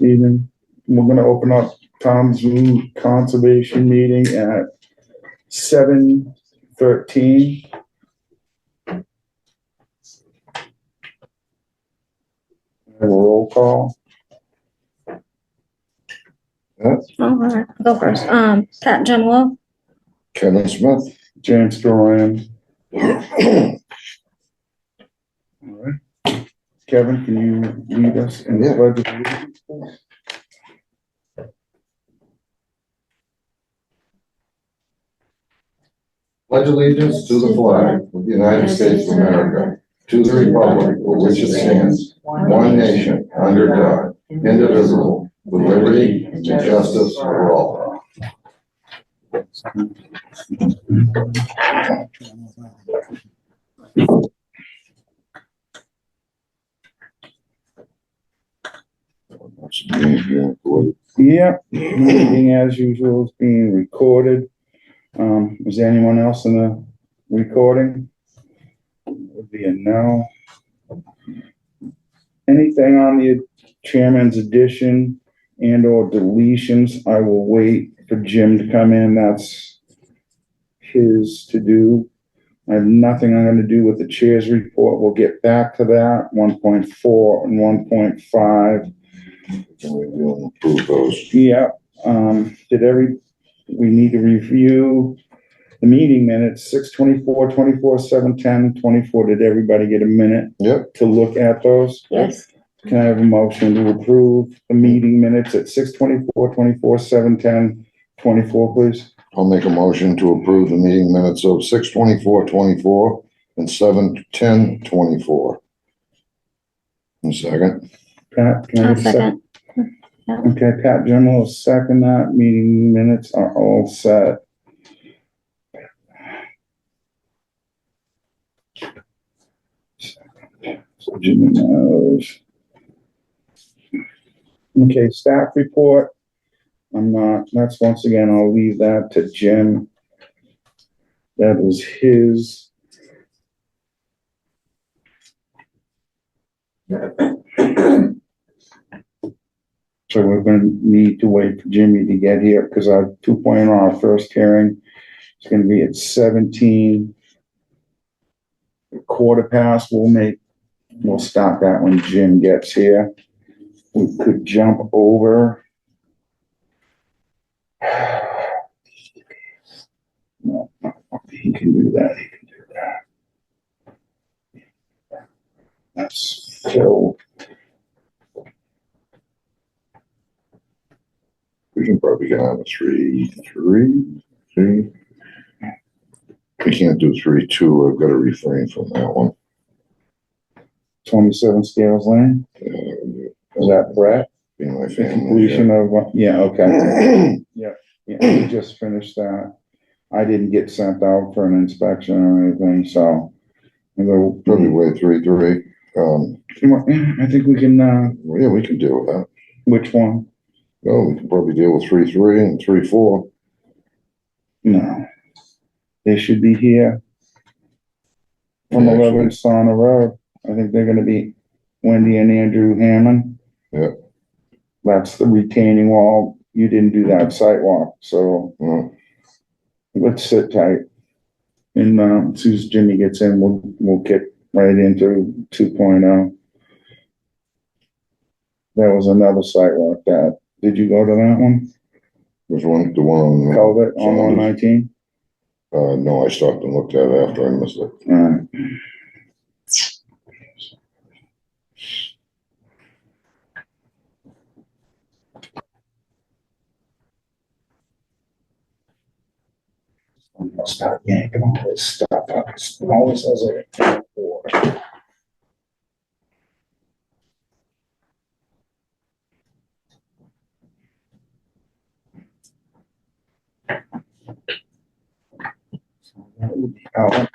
Evening. We're gonna open up Tom Zoo Conservation meeting at 7:13. Have a roll call. All right, I'll go first. Pat Gemolo, Kevin Smith. James Duran. All right. Kevin, can you lead us in the Yeah. pledge of allegiance, please? Pledge allegiance to the flag of the United States of America, to the republic for which it stands, one nation, under God, indivisible, with liberty and justice for all. Yep, meeting as usual is being recorded. Is there anyone else in the recording? Would be a no. Anything on the chairman's addition and or deletions, I will wait for Jim to come in. That's his to do. I have nothing I'm gonna do with the chair's report. We'll get back to that, 1.4 and 1.5. Can we approve those? Yeah, we need to review the meeting minutes, 6:24, 24, 7:10, 24. Did everybody get a minute Yep. to look at those? yes, Can I have a motion to approve the meeting minutes at 6:24, 24, 7:10, 24, please? I'll make a motion to approve the meeting minutes of 6:24:24 and 7:10:24. Second. Pat, can I I'll get a second? second. Okay, Pat General will second that. Meeting minutes are all set. So Jimmy knows. Okay, staff report. That's once again, I'll leave that to Jim. That is his. So we're gonna need to wait for Jimmy to get here, because our 2.0, our first hearing, is gonna be at 17. Quarter past, we'll stop that when Jim gets here. We could jump over. No, he can do that, he can do that. That's Phil. We can probably get on to 3. We can't do 3-2. I've got to refrain from that one. 27 Scales Lane, is that Brett? Be my The family. completion of, yeah, okay. Yeah, we just finished that. I didn't get sent out for an inspection or anything, so. We'll Probably wait 3-3. I think we can, Yeah, we can deal with that. which one? Well, we can probably deal with 3-3 and 3-4. No. They should be here. From Yeah, 11 actually. Sauna Road. I think they're gonna be Wendy and Andrew Hammond. Yeah. That's the retaining wall. You didn't do that sidewalk, so Well, let's sit tight. And, as soon as Jimmy gets in, we'll get right into 2.0. There was another sidewalk that, did you go to that one? there's one, the one on. Culvert on 119? No, I stopped and looked at it after I missed it. Alright. I'm gonna start yanking all this stuff up. It always says it. That would be out.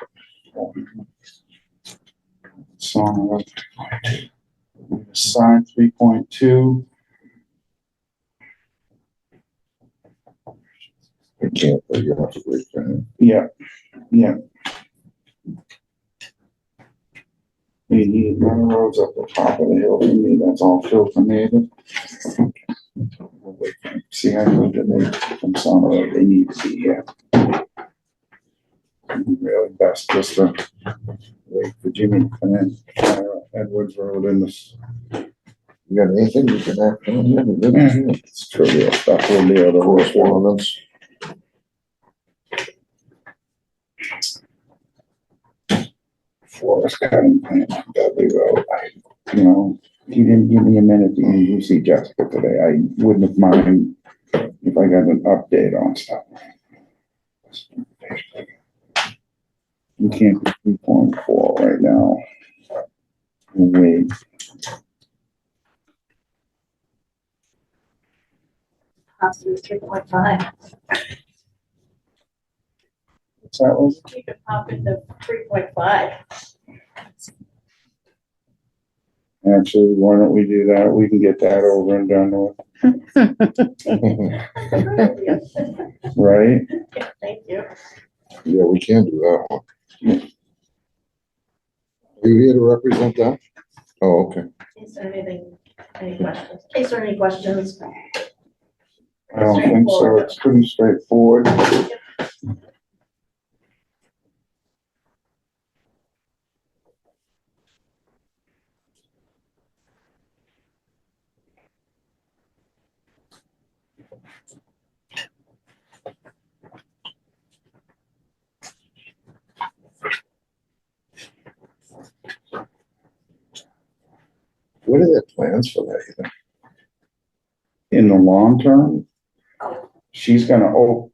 So, sign 3.2. I can't, but you have to wait for him. Yeah. We need roads up the top of the hill for me. That's all Phil native. Okay. See, I moved it, from Summer, they need to be here. Really best just to wait for Jimmy to come in, Edwards Road in this. You got anything you can act on? It's trivial stuff, we'll be able to horse one. Correspondence. Forest cutting plan, Dudley Road, you know, he didn't give me a minute to even see Jessica today, I wouldn't have minded if I got an update on stuff. We can't be 3.4 right now. Wait, Possibly 3.5. what's that was? You could pop into 3.5. Actually, why don't we do that, we can get that over and done with, right? Thank you. Yeah, we can do that one. Are you here to represent that? Oh, okay. Is there anything, any questions? In case there are any questions? I don't think so, it's pretty straightforward. What are their plans for that, you think? In the long term, Oh, she's gonna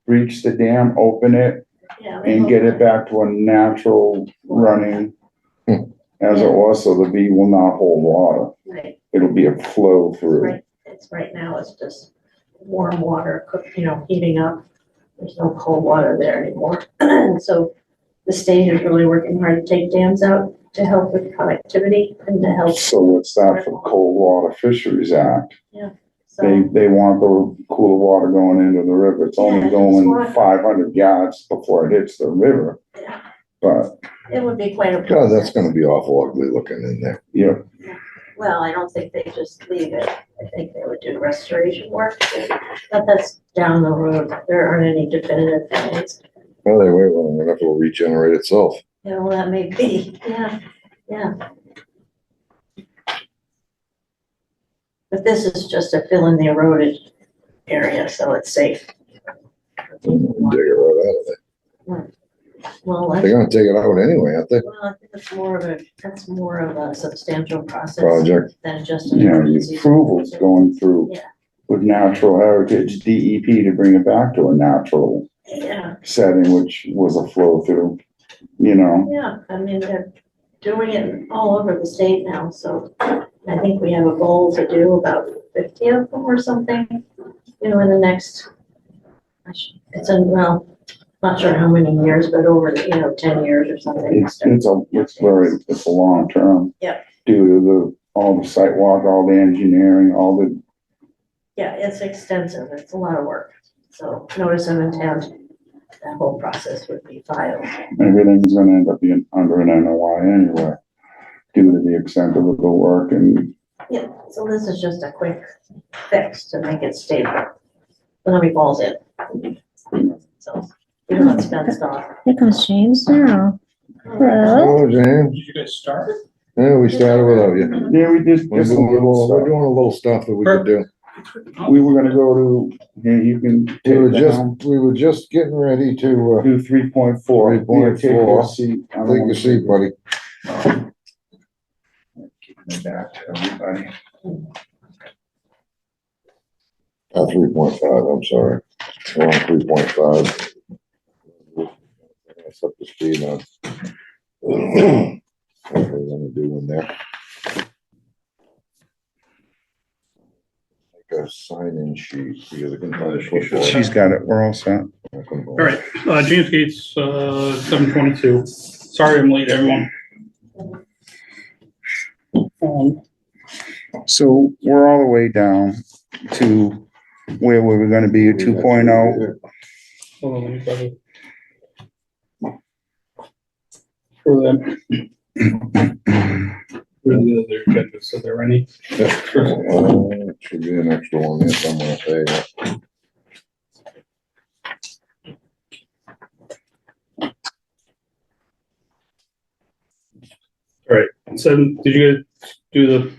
breach the dam, open it, yeah. and get it back to a natural running as it was, so the V will not hold water. Right, It'll be a flow through. right. It's right now, it's just warm water, heating up. There's no cold water there anymore. So the state is really working hard to take dams out to help with connectivity and to help. So what's that for Cold Water Fisheries Act? So, They want the cooler water going into the river. It's Yeah, only it's going water. 500 yards before it hits the river. Yeah. But, it would be quite a. God, that's gonna be awful ugly looking in there. yeah, Well, I don't think they just leave it. I think they would do restoration work, but that's down the road. There aren't any definitive things. Well, they wait long enough, it'll regenerate itself. Yeah, well, that may be, yeah. But this is just to fill in the eroded area, so it's safe. Dig it right out of there. Well, They're that's, gonna take it out anyway, aren't they? well, I think that's more of a substantial process Project. than just an you know, the emergency. approval's going through Yeah. with Natural Heritage, DEP, to bring it back to a natural Yeah, setting, which was a flow through, you know. yeah, I mean, they're doing it all over the state now, so I think we have a goal to do about 50 of them or something, in the next, well, not sure how many years, but over, 10 years or something. It's a long term. Yep. Due to all the site walk, all the engineering, all the, Yeah, it's extensive, it's a lot of work, so notice of intent, that whole process would be filed. everything's gonna end up being under an NOI anyway, due to the extent of the work and, Yeah, so this is just a quick fix to make it stable, but nobody falls in. So, you're not fenced off. Here comes James now. Hello. Oh, James, Did you guys start? yeah, we started without you. yeah, we did We're just a doing little we're stuff. doing a little stuff that we could do. We were gonna go to, yeah, you can take We were just getting ready to, do 3.4. 3.4. take a seat, buddy. Keeping it back to everybody. 3.5, I'm sorry. We're on 3.5. That's up to speed on. What we're gonna do in there. Like a sign-in sheet, because I can find a clipboard. She's got it, we're all set. All right, James Gates, 722. Sorry I'm late, everyone. So we're all the way down to where we were gonna be at 2.0. Hold on, let me grab it. For them. For the other agendas, are there any? Should be an extra one there somewhere, I'll tell you that. So, did you guys do the?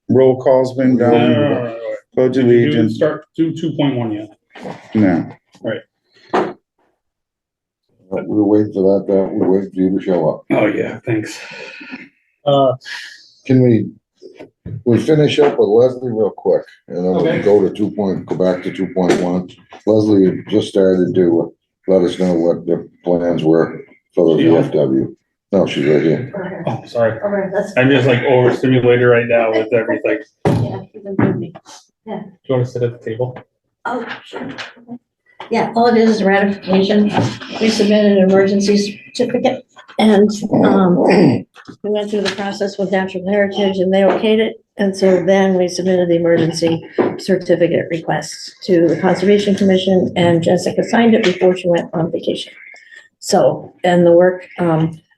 Roll call's been No, done. no, no, no. Pledge Did you do, allegiance. start, do 2.1 yet? No. We're waiting for that, we're waiting for you to show up. Oh, yeah, thanks. Can we finish up with Leslie real quick, and then Okay. we'll go back to 2.1. Leslie just started to let us know what the plans were for the She on? VFW. No, she's right here. Oh, sorry. Okay, that's. I'm just like overstimulated right now with everything. Yeah, you've been busy. Do you want to sit at the table? Oh, sure. Yeah, all it is ratification. We submitted an emergency certificate and, we went through the process with Natural Heritage and they okayed it. And so then we submitted the emergency certificate request to the Conservation Commission and Jessica signed it before she went on vacation. So, and the work,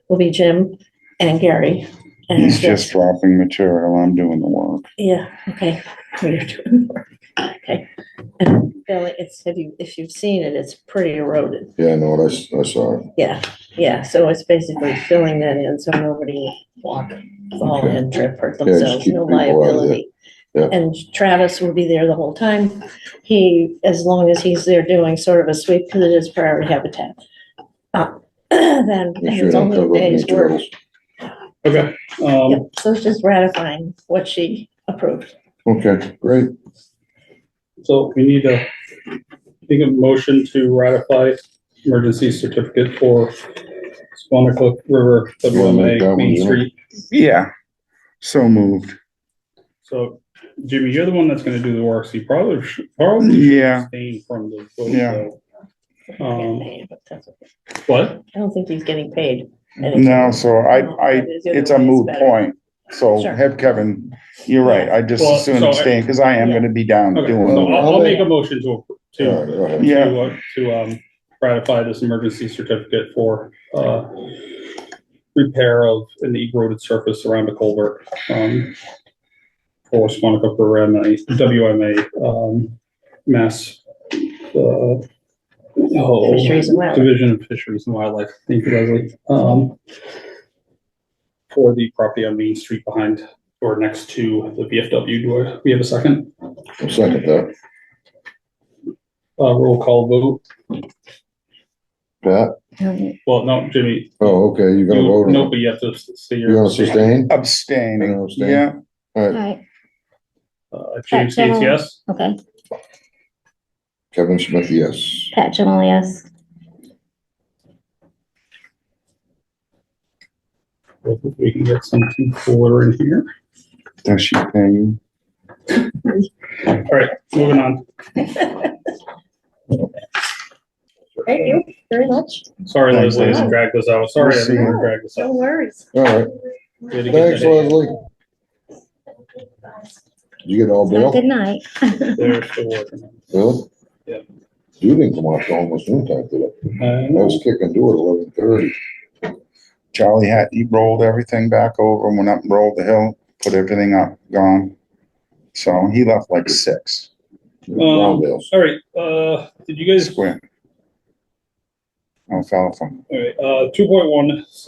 will be Jim and Gary. And He's just dropping material. I'm doing the work. Yeah, okay. You're doing work. Okay. And Billy, if you've seen it, it's pretty eroded. Yeah, I know what I saw. Yeah, so it's basically filling that in so nobody will walk, fall Okay. and trip, hurt Yeah, just themselves, keep no people out of there. liability. Yeah. And Travis will be there the whole time. As long as he's there doing sort of a sweep, because it is priority habitat. Then Make sure it's don't only a cover up any day's work. turtles. Okay. Yep, so it's just ratifying what she approved. Okay, great. So we need to make a motion to ratify emergency certificate for Squanicook River You wanna make that WMA one, Main Jimmy? Street. Yeah. So moved. So Jimmy, you're the one that's gonna do the work, so you probably should Yeah. abstain from the vote, Yeah. though. Getting paid, but that's okay. What? I don't think he's getting paid. No, so it's a moot point. So Sure. have Kevin, you're right. I just Well, assume so I- abstain because I am Yeah. gonna be down Okay, doing so the I'll work. I'll make- make a motion All right, go ahead. Yeah. to ratify this emergency certificate for, repair of an eroded surface around a culvert, for Squanicook River WMA, Mass, Fisheries and Wildlife. Division of Fisheries and Wildlife. Thank you, Leslie. For the property on Main Street behind or next to the VFW. We have a second? I'll second that. Roll call vote. Pat? Well, no, Jimmy. Oh, okay, you're gonna vote on No, it. but you have to say You're gonna sustain? Abstaining, Abstain. yeah. All right, Right, James Pat Gates, Gemmell. yes? okay. Kevin Smith, yes. Pat Gemmell, yes. We can get something cooler in here. Does she pay you? All right, moving on. Thank you very much. Sorry, Thanks, Leslie, to Leslie. drag this out. Sorry, We'll I see didn't you. drag this No out. worries. All right, We had to get thanks, that in. Leslie. Did you get all Have a Bill? good night. They're still working on Really? Yeah. You didn't come off till almost noon time today. it. I was kicking door at 11:30. Charlie he rolled everything back over, went up and rolled the hill, put everything up, gone. So he left like 6. Brown Bales. All right, did you guys, all Square. Oh, fell from. right, 2.1, it's,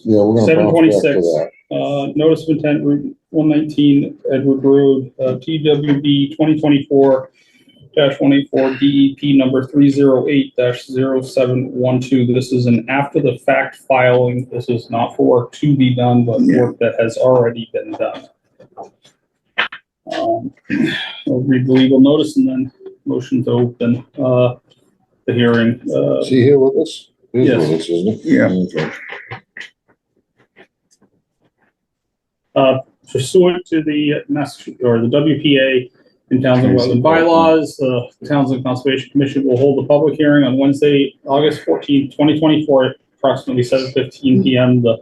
Yeah, we're gonna bounce back to 7:26. that. Notice of intent, Route 119, Edward Road, TWB 2024-184 DEP number 308-0712. This is an after-the-fact filing. This is not for work to be done, but Yeah. work that has already been done. I'll read the legal notice and then motion to open, the hearing. Is he here with us? He's Yes. with us, isn't he? Yeah. Pursuant to the the WPA and Townsend Wetland bylaws, the Townsend Conservation Commission will hold a public hearing on Wednesday, August 14th, 2024, at approximately 7:15 PM. The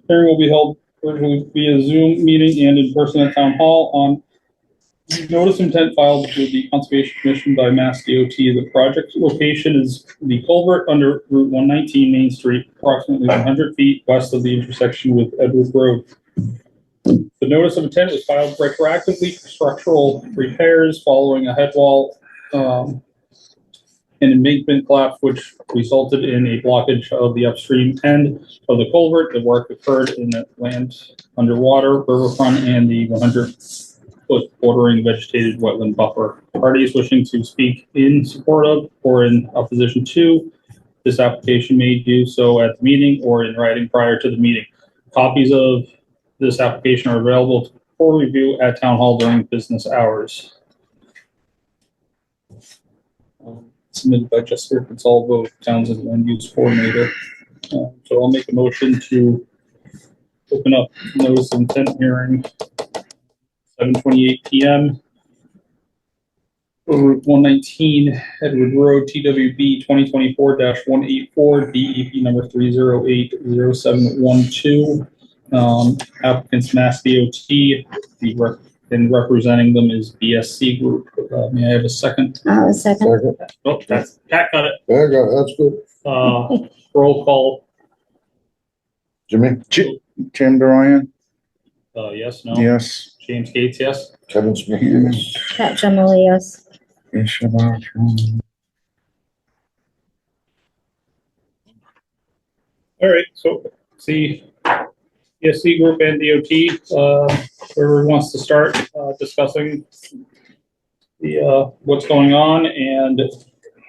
hearing will be held virtually via Zoom meeting and in person at Town Hall on notice of intent filed with the Conservation Commission by Mass DOT. The project location is the culvert under Route 119 Main Street, approximately 100 feet west of the intersection with Edward Road. The notice of intent was filed retroactively for structural repairs following a head wall an embankment collapse, which resulted in a blockage of the upstream end of the culvert. The work occurred in the land underwater, riverfront, and the 100-foot bordering vegetated wetland buffer. Parties wishing to speak in support of or in opposition to this application may do so at the meeting or in writing prior to the meeting. Copies of this application are available for review at Town Hall during business hours. Submitted by Jessica Consalvo, Townsend Land Use Coordinator. So I'll make a motion to open up notice of intent hearing, 7:28 p.m. Route 119, Edward Road, TWB 2024-184, DEP number 3080712. Applicants Mass DOT, and representing them is BSC Group. May I have a second? A second. Second. Oh, that's, Pat got it. There you go, that's good. Roll call, Jimmy? Jim Dorian? yes, no? Yes. James Gates, yes? Kevin Smith, yes. Pat Gemini, yes. Ishabak. All right, so see, BSC Group and DOT, whoever wants to start discussing the what's going on and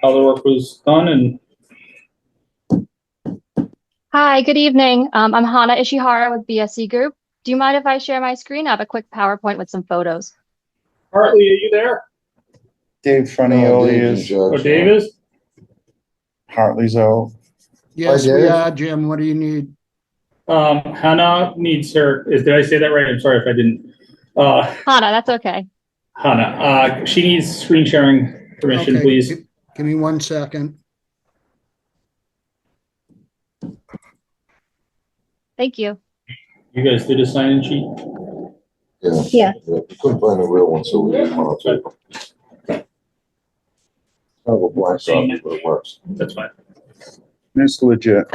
how the work was done. And Hi, good evening. I'm Hana Ishihara with BSC Group. Do you mind if I share my screen? I have a quick PowerPoint with some photos. Hartley, are you there? Dave Funnioli is, Oh, Dave is? Hartley's out. Yes, Hi, we Dave. are, Jim. What do you need? Hannah needs her, did I say that right? I'm sorry if I didn't. Hana, that's okay. Hannah, she needs screen sharing permission, Okay, please. Give me 1 second. Thank you. You guys did a sign-in sheet? Yeah. We couldn't find a real one, so we didn't want to. Kind of a black copy, but it works. That's fine. It's legit.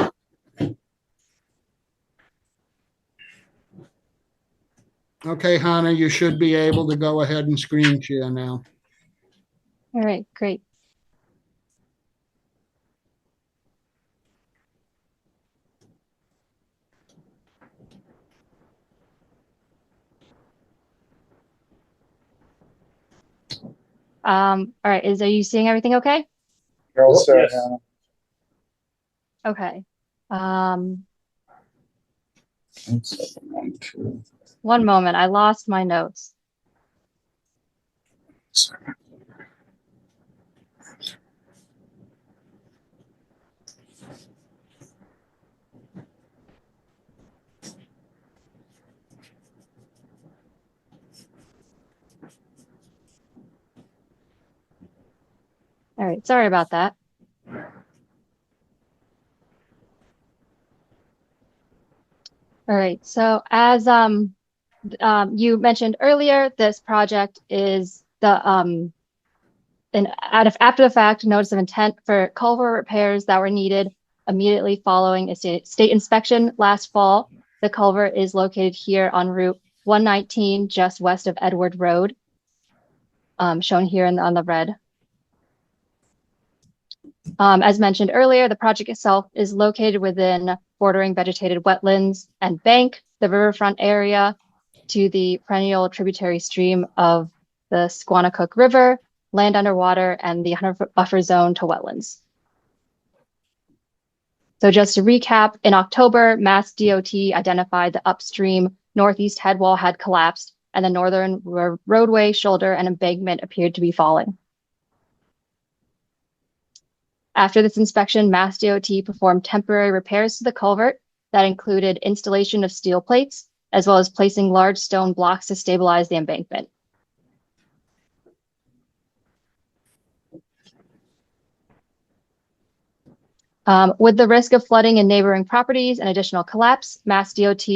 Okay, Hannah, you should be able to go ahead and screen share now. All right, great. All right, are you seeing everything okay? You're all set, Yes. Hannah. Okay. That's 1, 2. One moment, I lost my notes. All right, sorry about that. All right, so as you mentioned earlier, this project is the after the fact notice of intent for culvert repairs that were needed immediately following a state inspection last fall. The culvert is located here on Route 119, just west of Edward Road, shown here on the red. As mentioned earlier, the project itself is located within bordering vegetated wetlands and bank, the riverfront area, to the perennial tributary stream of the Squannacook River, land underwater, and the 100-foot buffer zone to wetlands. So just to recap, in October, Mass DOT identified the upstream northeast head wall had collapsed and the northern roadway, shoulder, and embankment appeared to be falling. After this inspection, Mass DOT performed temporary repairs to the culvert that included installation of steel plates, as well as placing large stone blocks to stabilize the embankment. With the risk of flooding in neighboring properties and additional collapse, Mass DOT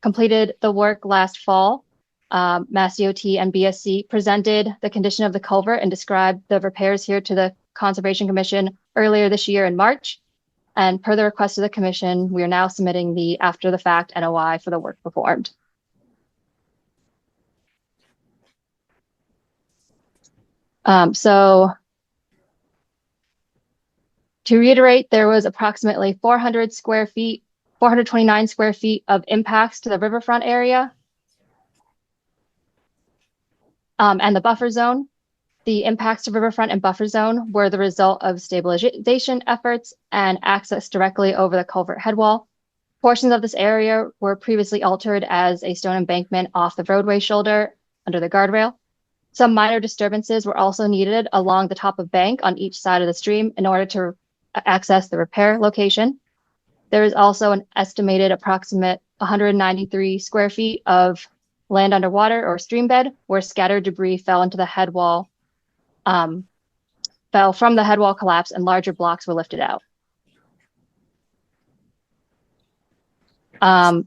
completed the work last fall. Mass DOT and BSC presented the condition of the culvert and described the repairs here to the Conservation Commission earlier this year in March. And per the request of the Commission, we are now submitting the after the fact NOI for the work performed. So To reiterate, there was approximately 429 square feet of impacts to the riverfront area and the buffer zone. The impacts to riverfront and buffer zone were the result of stabilization efforts and access directly over the culvert headwall. Portions of this area were previously altered as a stone embankment off the roadway shoulder under the guardrail. Some minor disturbances were also needed along the top of bank on each side of the stream in order to access the repair location. There is also an estimated approximate 193 square feet of land underwater or stream bed where scattered debris fell into the head wall, fell from the head wall collapse and larger blocks were lifted out.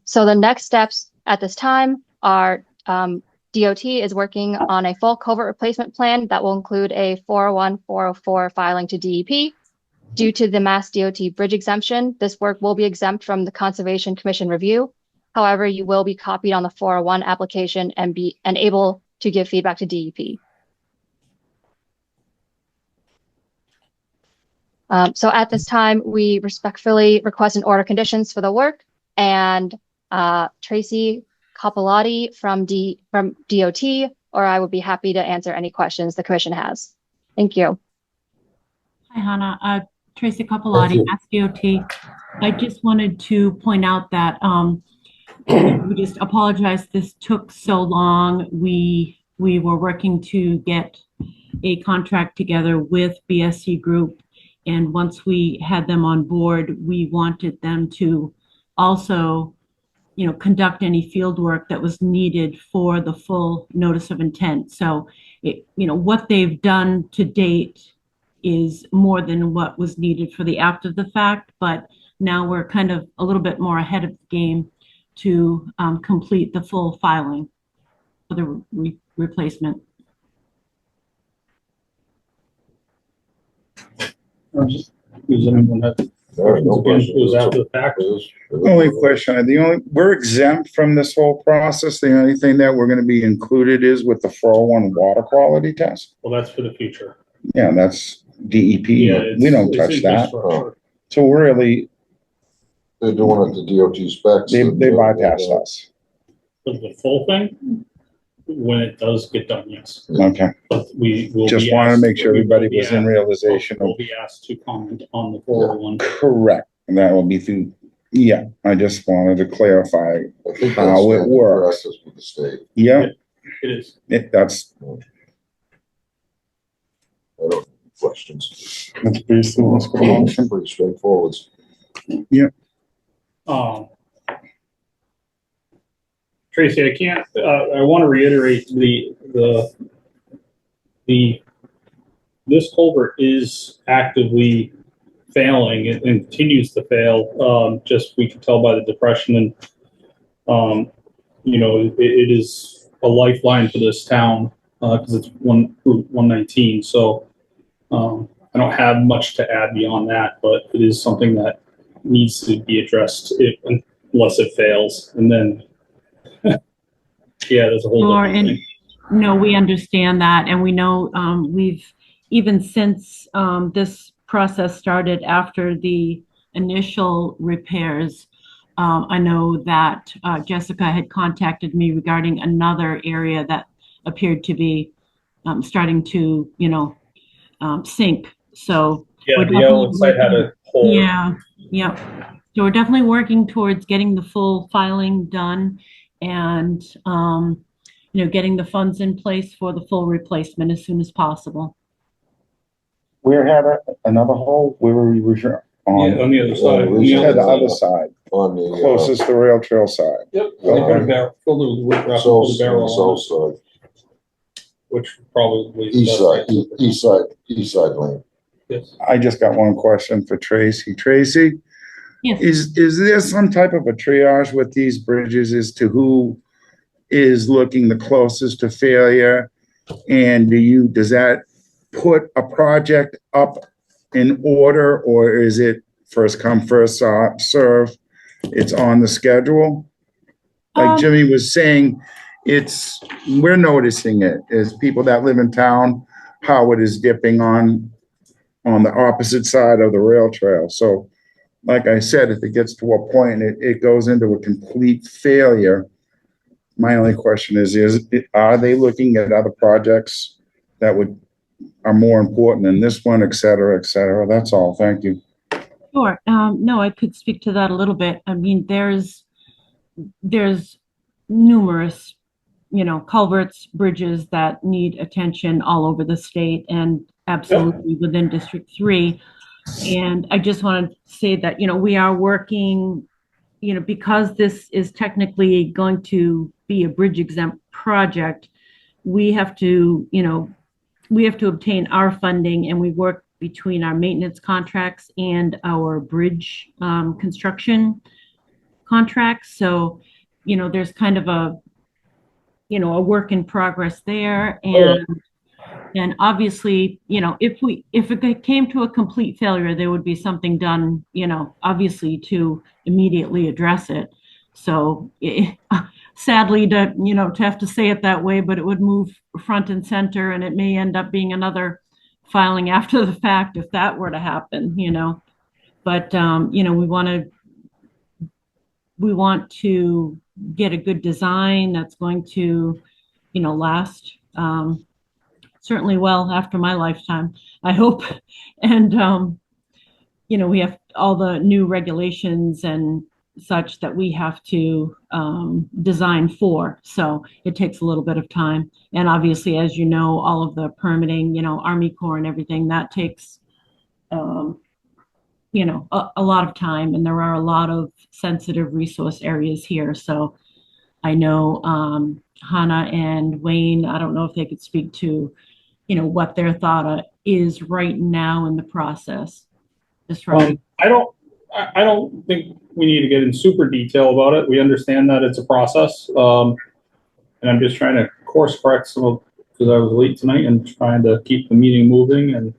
So the next steps at this time are DOT is working on a full culvert replacement plan that will include a 401-404 filing to DEP. Due to the Mass DOT bridge exemption, this work will be exempt from the Conservation Commission review. However, you will be copied on the 401 application and able to give feedback to DEP. So at this time, we respectfully request an order conditions for the work, and Tracy Coppolotti from DOT, or I would be happy to answer any questions the commission has. Thank you. Hi, Hannah. Tracy Coppolotti, Mass DOT. I just wanted to point out that we just apologize this took so long. We were working to get a contract together with BSC Group, and once we had them on board, we wanted them to also, conduct any field work that was needed for the full notice of intent. So, what they've done to date is more than what was needed for the after the fact, but now we're kind of a little bit more ahead of the game to complete the full filing for the replacement. Does anyone have? No question. It was after the fact. Only question, we're exempt from this whole process. The only thing that we're gonna be included is with the 401 water quality test. Well, that's for the future. Yeah, that's DEP. Yeah, We don't it's touch that. infrastructure. So we're really, They're doing it to DOT specs. they bypassed us. For the full thing, when it does get done, yes. Okay, But we will just be wanted to asked- make sure we will everybody be was in asked- realization of We'll be asked to comment on the 401. correct. And that will be through, yeah, I just wanted to clarify. I think How that's it standard works. practice with the state. Yeah, It is. that's I don't have questions. pretty pretty straightforward. Tracy, I can't, I want to reiterate this culvert is actively failing and continues to fail. Just we can tell by the depression and, it is a lifeline for this town, because it's Route 119. So, I don't have much to add beyond that, but it is something that needs to be addressed unless it fails. And then, yeah, there's a whole Sure, different and thing. no, we understand that, and we know we've even since this process started after the initial repairs. I know that Jessica had contacted me regarding another area that appeared to be starting to, sink. So Yeah, we're the definitely yellow site had a hole. yeah. So we're definitely working towards getting the full filing done and, getting the funds in place for the full replacement as soon as possible. Where had another hole? Where were we Yeah, on? on the other side. we You had the Yeah. other side, On the, closest to rail trail side. Yep. Yeah. They put a barrel, filled it with riprap, south, put a barrel south on it, side, which probably. east side lane. Yes. I just got one question for Tracy. Tracy, Yes. is there some type of a triage with these bridges as to who is looking the closest to failure? And does that put a project up in order, or is it first come, first serve? It's on the schedule? Like Jimmy was saying, we're noticing it as people that live in town, how it is dipping on on the opposite side of the rail trail. So like I said, if it gets to a point, it goes into a complete failure. My only question is, are they looking at other projects that are more important than this one, et cetera, et cetera? That's all. Thank you. Sure. No, I could speak to that a little bit. I mean, there's numerous, culverts, bridges that need attention all over the state and absolutely within District 3. And I just want to say that, we are working, because this is technically going to be a bridge exempt project, we have to obtain our funding, and we work between our maintenance contracts and our bridge construction contracts. So, there's kind of a work in progress there. And obviously, if it came to a complete failure, there would be something done, obviously to immediately address it. So sadly to have to say it that way, but it would move front and center, and it may end up being another filing after the fact if that were to happen, but we want to get a good design that's going to, last, certainly well after my lifetime, I hope. And, we have all the new regulations and such that we have to design for. So it takes a little bit of time. And obviously, as you know, all of the permitting, Army Corps and everything, that takes, a lot of time. And there are a lot of sensitive resource areas here. So I know Hannah and Wayne, I don't know if they could speak to, what their thought is right now in the process. I don't think we need to get in super detail about it. We understand that it's a process. And I'm just trying to course correct because I was late tonight and trying to keep the meeting moving. And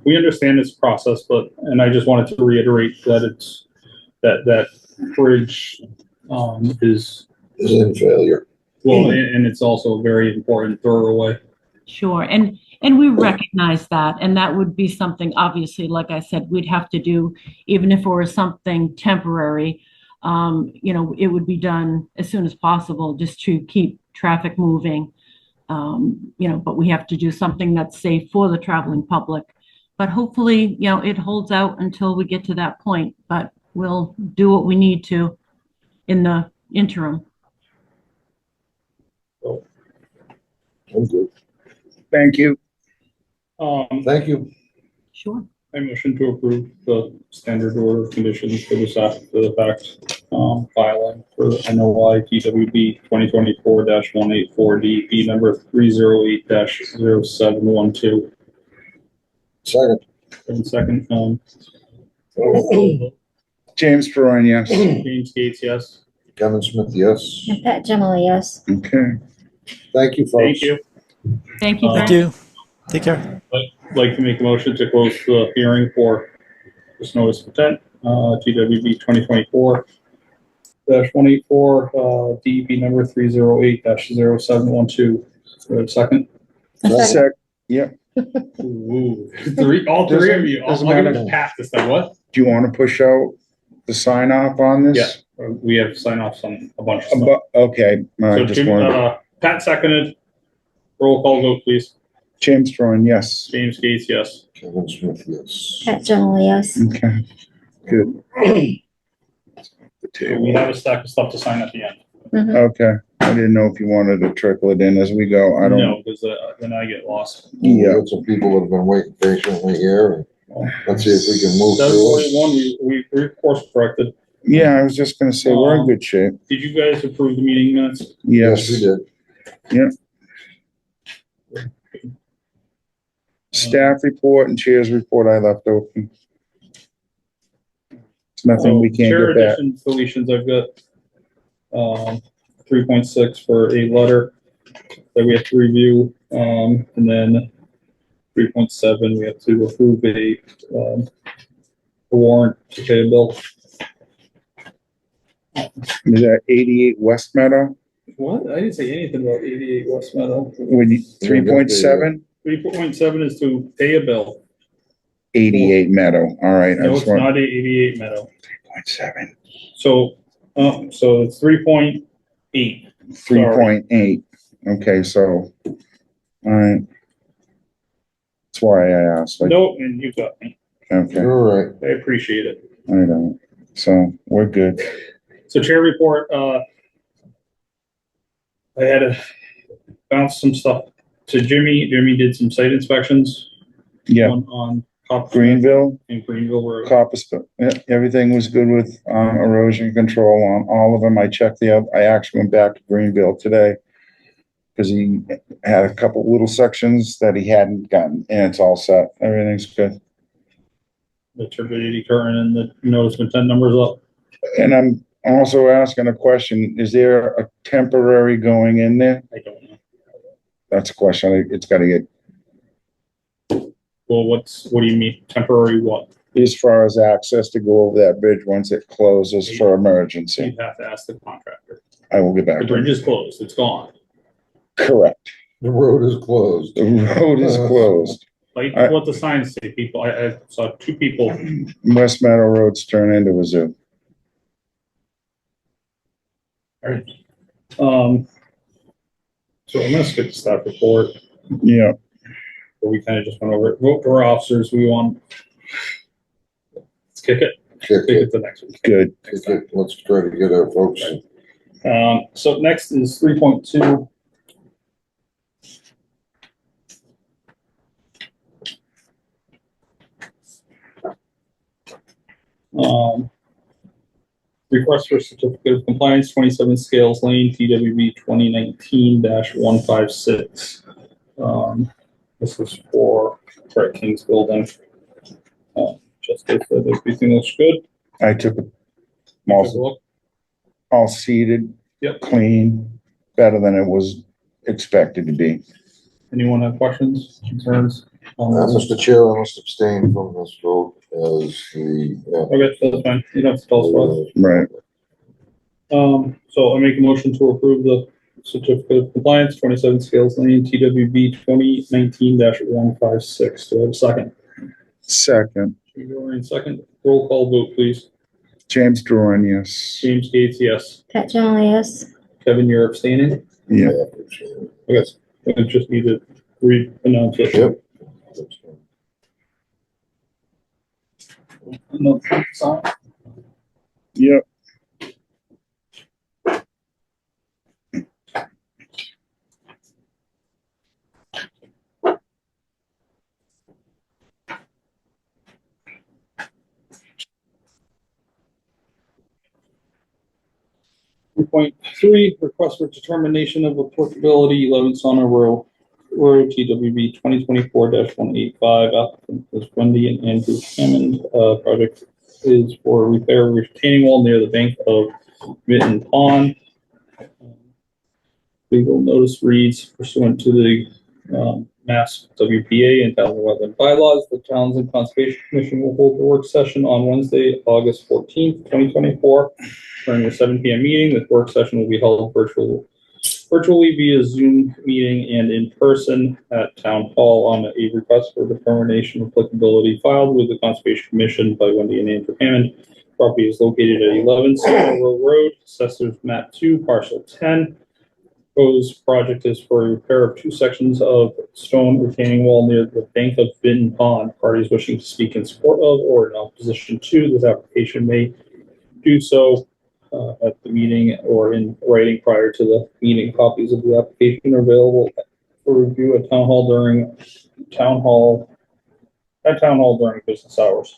we understand this process, and I just wanted to reiterate that it's that bridge is in failure. Well, and it's also a very important thoroughway. Sure. And we recognize that. And that would be something, obviously, like I said, we'd have to do, even if it were something temporary, it would be done as soon as possible just to keep traffic moving. But we have to do something that's safe for the traveling public. But hopefully, it holds out until we get to that point. But we'll do what we need to in the interim. I'm good. Thank you. Thank you. Sure. I motion to approve the standard order of conditions for this after the fact filing for NOI TWB 2024-184 DP number 308-0712. Second. And second, James Perron, yes. James Gates, yes. Kevin Smith, yes. And Pat Gemma, yes. Okay. Thank you, folks. Thank you. Thank you. Thank you. Take care. I'd like to make a motion to close the hearing for this notice of intent, TWB 2024-184, DEP number 308-0712. Second. Sec, yep. Ooh, all three of you. Doesn't I'll give matter. it a pass this time. What? Do you want to push out the sign off on this? Yeah, we have sign offs on a bunch of stuff. Okay, I So just wanted, Pat seconded. Roll call vote, please. James Perron, yes. James Gates, yes. Kevin Smith, yes. Pat Gemma, yes. Okay, good. The We table. have a stack of stuff to sign at the end. Mhm. Okay, I didn't know if you wanted to trickle it in as we go. I don't, No, because then I get lost. We yeah, got some people that have been waiting patiently here, and let's see if we can move through it. 7:21, we course corrected. yeah, I was just gonna say, we're in good shape. Did you guys approve the meeting minutes? Yes. We did. Staff report and chairs report I left open. It's nothing we can't Chair get back. additions, deletions, I've got 3.6 for a letter that we have to review, and then 3.7, we have to approve a warrant to pay a bill. Is that 88 West Meadow? What? I didn't say anything about 88 West Meadow. With 3.7? 3.7 is to pay a bill. 88 Meadow, all right. I No, just it's want not 88 Meadow. 3.7, So, so it's 3.8. 3.8. Okay, so, all right. That's why I asked. Like, Nope, and you got me. okay, You're right. I appreciate it. I don't. So we're good. So chair report, I had to bounce some stuff to Jimmy. Jimmy did some site inspections. Yeah, On Greenville, and Greenville Road. Coppice, yeah, everything was good with erosion control on all of them. I checked I actually went back to Greenville today because he had a couple little sections that he hadn't gotten, and it's all set. Everything's good. The turbidity current and the notice of intent numbers up. And I'm also asking a question, is there a temporary going in there? I don't know. That's a question. It's gotta get, Well, what do you mean temporary what? as far as access to go over that bridge once it closes for emergency. You'd have to ask the contractor. I will get back The to bridge it. is closed. It's gone. Correct. The road is closed. The road is closed. Like I- what the signs say, people, I saw two people. West Meadow Road's turned into a zoo. So I'm gonna skip the staff report, Yeah, where we kind of just went over it. Vote for officers we want. Let's kick it Kick it, to next week. good. kick it. Let's try to get our folks. So next is 3.2. Request for certificate of compliance, 27 Scales Lane, TWB 2019-156. This is for Brett King's building. Just as everything looks good. I took them Take a all, look. all seeded. Yep. Clean, better than it was expected to be. Anyone have questions, concerns? on this? Mr. Chair, I must abstain from this vote as the. Okay, that's fine. You don't have to tell us what. Right. So I make a motion to approve the certificate of compliance, 27 Scales Lane, TWB 2019-156. Do I have a second? Second, Second, roll call vote, please. James Duran, yes. James Gates, yes. Pat Generally, yes. Kevin, you're abstaining? Yeah, Okay, I just need to re-announce it. Yep. No, sign. yep. Point three, request for determination of applicability, 11 Sauna Road, TWB 2024-185. Applicant is Wendy and Andrew Hammond. Project is for repair of retaining wall near the bank of Mitten Pond. Legal notice reads pursuant to the Mass WPA and Townsend Wetland bylaws, the Townsend Conservation Commission will hold a work session on Wednesday, August 14th, 2024. During the 7 p.m. meeting, this work session will be held virtually via Zoom meeting and in person at Town Hall on a request for determination of applicability filed with the Conservation Commission by Wendy and Andrew Hammond. Property is located at 11 Summerville Road, Assessors Map 2, Parcel 10. Proposed project is for repair of 2 sections of stone retaining wall near the bank of Vinton Pond. Parties wishing to speak in support of or in opposition to this application may do so at the meeting or in writing prior to the meeting. Copies of the application are available for review at Town Hall during business hours.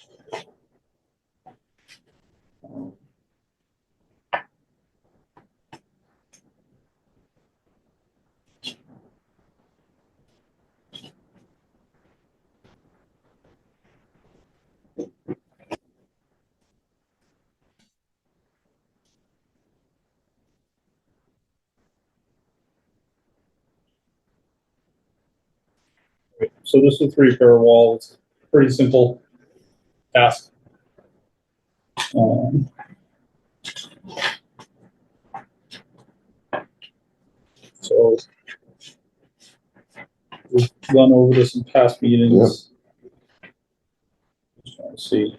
So this is 3 repair wall. It's pretty simple task. So we've gone over this in past meetings. Let's see.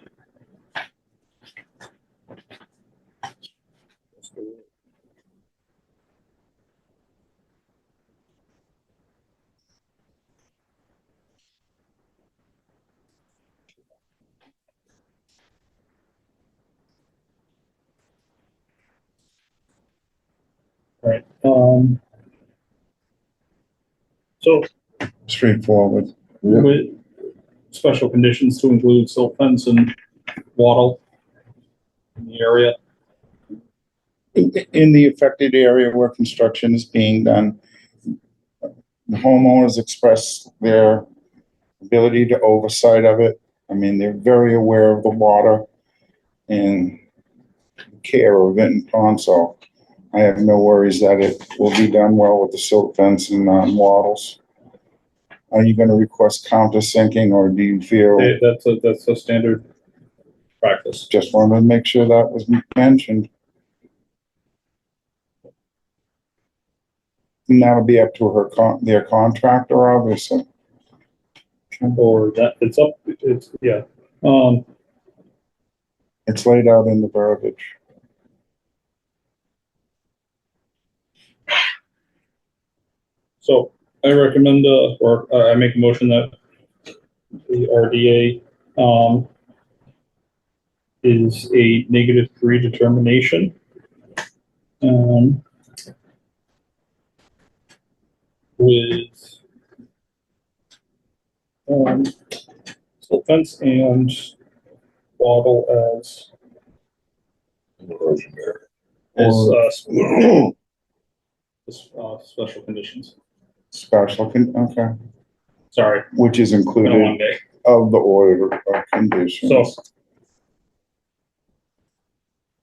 All right, so Straightforward. with special conditions to include silt fence and wattle in the area. In the affected area where construction is being done, the homeowners express their ability to oversight of it. I mean, they're very aware of the water and care of it and pond, so I have no worries that it will be done well with the silt fence and wattles. Are you gonna request countersinking, or do you feel, That's a standard practice. just wanted to make sure that was mentioned? And that'll be up to their contractor, obviously. Or that, yeah. It's laid out in the verbiage. So I recommend, I make a motion that the RDA, is a -3 determination. With, silt fence and wattle as, special conditions. Okay, Sorry, which is been a long included day. of the order of conditions. So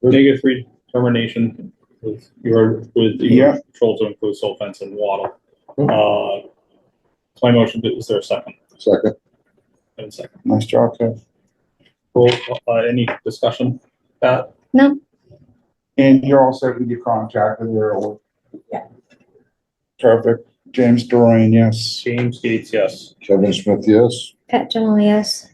-3 determination with your Yeah. control to include silt fence and wattle. It's my motion. Is there a second? Second. And a second. Nice job, Kev. Roll, any discussion? Pat? No. And you're all set with your contractor there? Yeah. Perfect. James Doreen, yes. James Gates, yes. Kevin Smith, yes. Pat General, yes.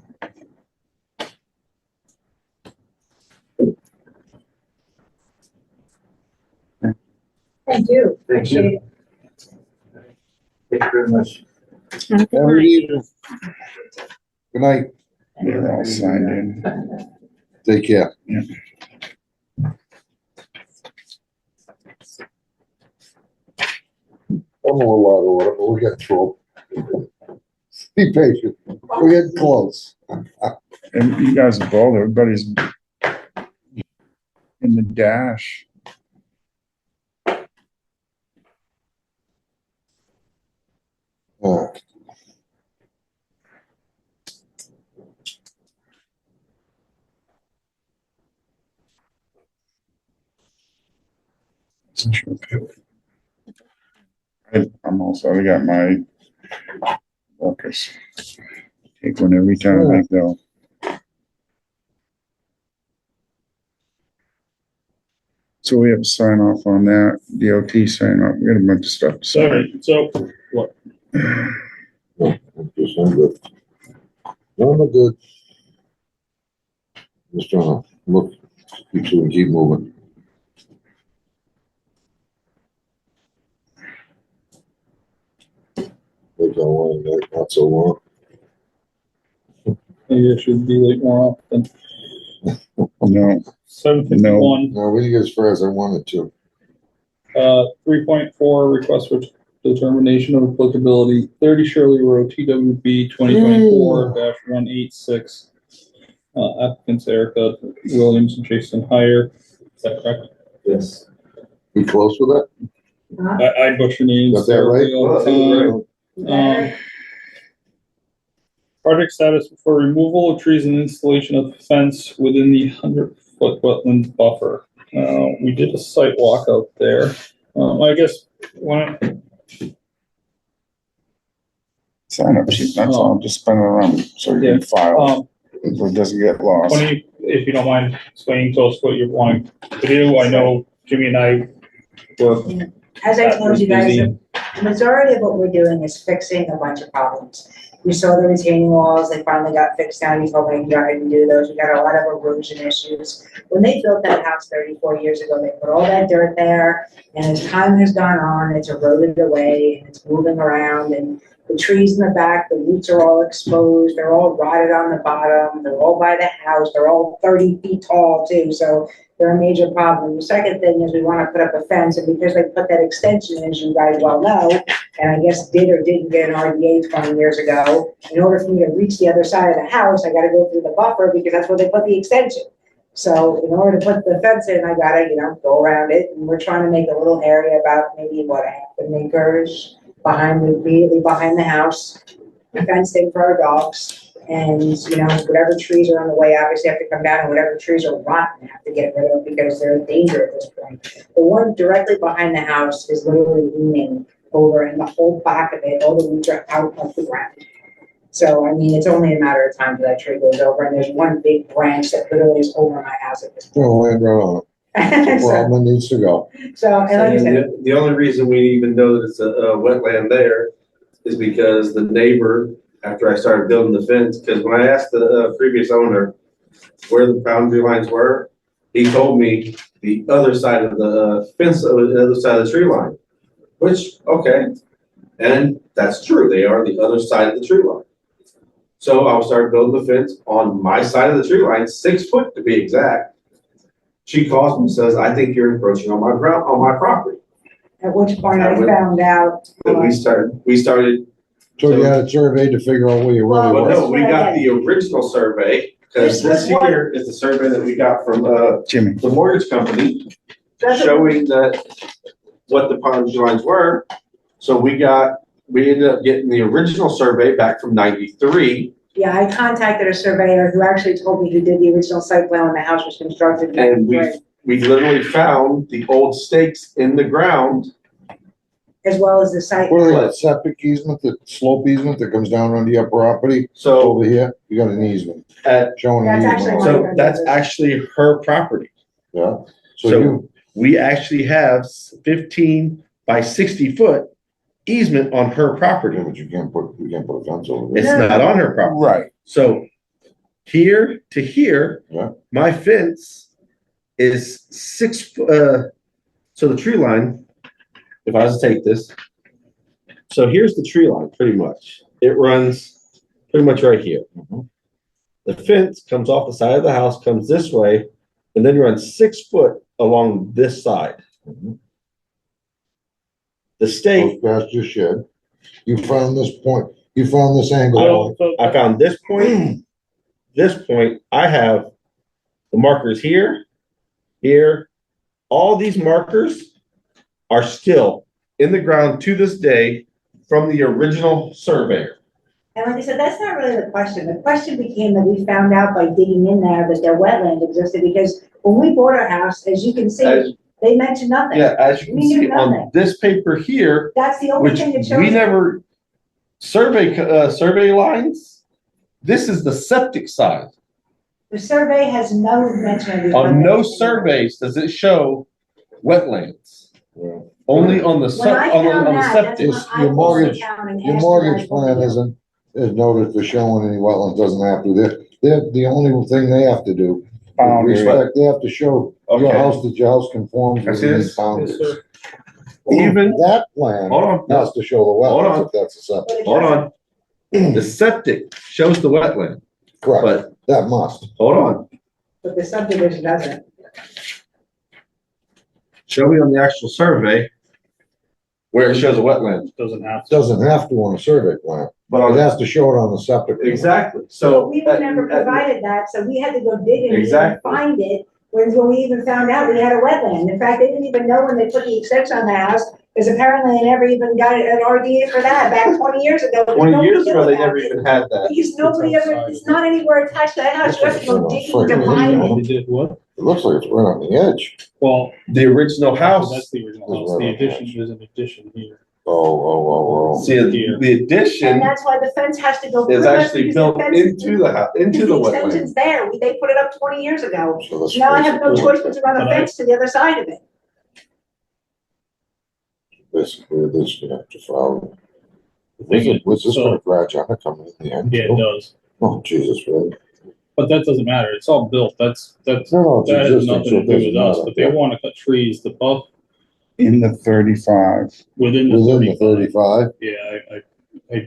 Thank you. Appreciate it. Thank you very much. Have a good Have a good night. evening. Good night. They're all signed in. Take care. Yeah. I'm a little out of order, but we'll get through. Be patient. We're getting close. And you guys are bold, everybody's in the dash. I'm also, I got my workers. Take one every time I go. So we have a sign off on that, DOT sign off, we got a bunch of stuff to Sorry, sign. so what? Just I'm good. No, I'm good. Just trying to look, keep moving. Like I want, not so long. Maybe I should be late more often. No, 7:51. No, we didn't get as far as I wanted to. 3.4, request for determination of applicability, 30 Shirley Road, TWB 2024-186. Applicants Erica Williams and Jason Heyer. Is that correct? Yes. We close with that? I butcher names. Got that right? all the time. Project status for removal of trees and installation of fence within the 100-foot wetland buffer. We did a site walk out there. I guess when sign up sheet, that's all, just spin it around so you can file, it doesn't get lost. if you don't mind explaining to us what you're wanting to do. I know Jimmy and I were. As I told you guys, The majority of what we're doing is fixing a bunch of problems. You saw the retaining walls, they finally got fixed down, you told me to go ahead and do those, we got a lot of erosion issues. When they built that house 34 years ago, they put all that dirt there, and as time has gone on, it's eroded away, and it's moving around, and the trees in the back, the roots are all exposed, they're all rotted on the bottom, they're all by the house, they're all 30 feet tall too, so they're a major problem. The second thing is we want to put up a fence, and because they put that extension, as you guys well know, and I guess did or didn't get an RDA 20 years ago, in order for me to reach the other side of the house, I got to go through the buffer because that's where they put the extension. So in order to put the fence in, I got to, go around it, and we're trying to make a little area about maybe what, half an acre immediately behind the house, fenced in for our dogs. And, whatever trees are on the way obviously have to come down, and whatever trees are rotten have to get rid of because they're a danger at this point. The one directly behind the house is literally leaning over, and the whole back of it, all the roots are out of the ground. So, it's only a matter of time till that tree goes over, and there's one big branch that literally is over my house at this point. Well, land right on it. Well, it needs to go. So, and like I said, The only reason we even know that it's a wetland there is because the neighbor, after I started building the fence, because when I asked the previous owner where the boundary lines were, he told me the other side of the fence, the other side of the tree line, which, okay, and that's true, they are the other side of the tree line. So I started building the fence on my side of the tree line, 6 foot to be exact. She calls me and says, I think you're encroaching on my property. at which point I found out. That we started. So you had a survey to figure out where you really Well, were. no, we got the original survey, because this here is the survey that we got from, Jimmy. the mortgage company, That's a- showing that what the boundary lines were. So we ended up getting the original survey back from '93, Yeah, I contacted a surveyor who actually told me he did the original site plan when the house was constructed. and we literally found the old stakes in the ground. As well as the site. What are they, that septic easement, the slope easement that comes down onto your property? So Over here, you got an easement, showing an That's easement. actually on it. my- So that's actually her property. Yeah, so So you, we actually have 15 by 60 foot easement on her property. yeah, but you can't put a fence over there. It's not on her property. Right. So here to here, Yeah. my fence is 6 foot, so the tree line, if I was to take this, so here's the tree line, pretty much. It runs pretty much right here. Mhm. The fence comes off the side of the house, comes this way, and then runs 6 foot along this side. Mhm. The stake, Goes past your shed. You found this point, you found this angle. I found this point, I have the markers here, here, all these markers are still in the ground to this day from the original surveyor. And like I said, that's not really the question. The question became that we found out by digging in there that their wetland existed, because when we bought our house, as you can see, As- they mentioned nothing. Yeah, as you can We knew see on nothing. this paper here, That's the only which thing that shows. we never survey lines, this is the septic side. The survey has no mention of these. On no wetlands. surveys does it show wetlands, Yeah. only on the When I found on the that, septic. that's when I Your called the mortgage- town and Your asked mortgage them. plan is noted for showing any wetlands, doesn't have to, they're, the only thing they have to do. Boundary. Respect, they have to show your Okay. house, that your house conforms I with see these this. boundaries. Yes, sir. Even- That plan Hold on, has to show the Hold wetlands on. if that's a septic. hold on. The septic shows the wetland, Correct, but that must. hold on, But the subdivision doesn't. show me on the actual survey where it shows a wetland. Doesn't have to. Doesn't have to on a survey plan, But it on, has to show it on the septic. plan. exactly, so. We were never provided that, so we had to go dig and even Exactly. find it, when we even found out we had a wetland. In fact, they didn't even know when they put the extension on the house, because apparently they never even got an RDA for that back 20 years ago. 20 years ago, they Nobody never knew even had that. Because nobody ever, it's not anywhere attached to that house, you have to go digging to find it. They did what? It looks like it's right on the edge. Well, The original that's house, the original house. The addition is an addition here. Oh. see, the addition And that's why the fence has to go. is through it, actually because built the fence is- into the house, into the because wetland. extension's there, they put it up 20 years ago. So that's Now I have no supposed to- choice but to run a But I- fence to the other side of it. basically, they're just gonna have to follow. Was this gonna garage under coming in the end? Yeah, too? it does. Oh, Jesus, really? But that doesn't matter. It's all built. No, it's That has existing, nothing so to it do with doesn't us, matter. but they wanna cut trees above, In the 35. within the Within the 35. 35, Yeah, I.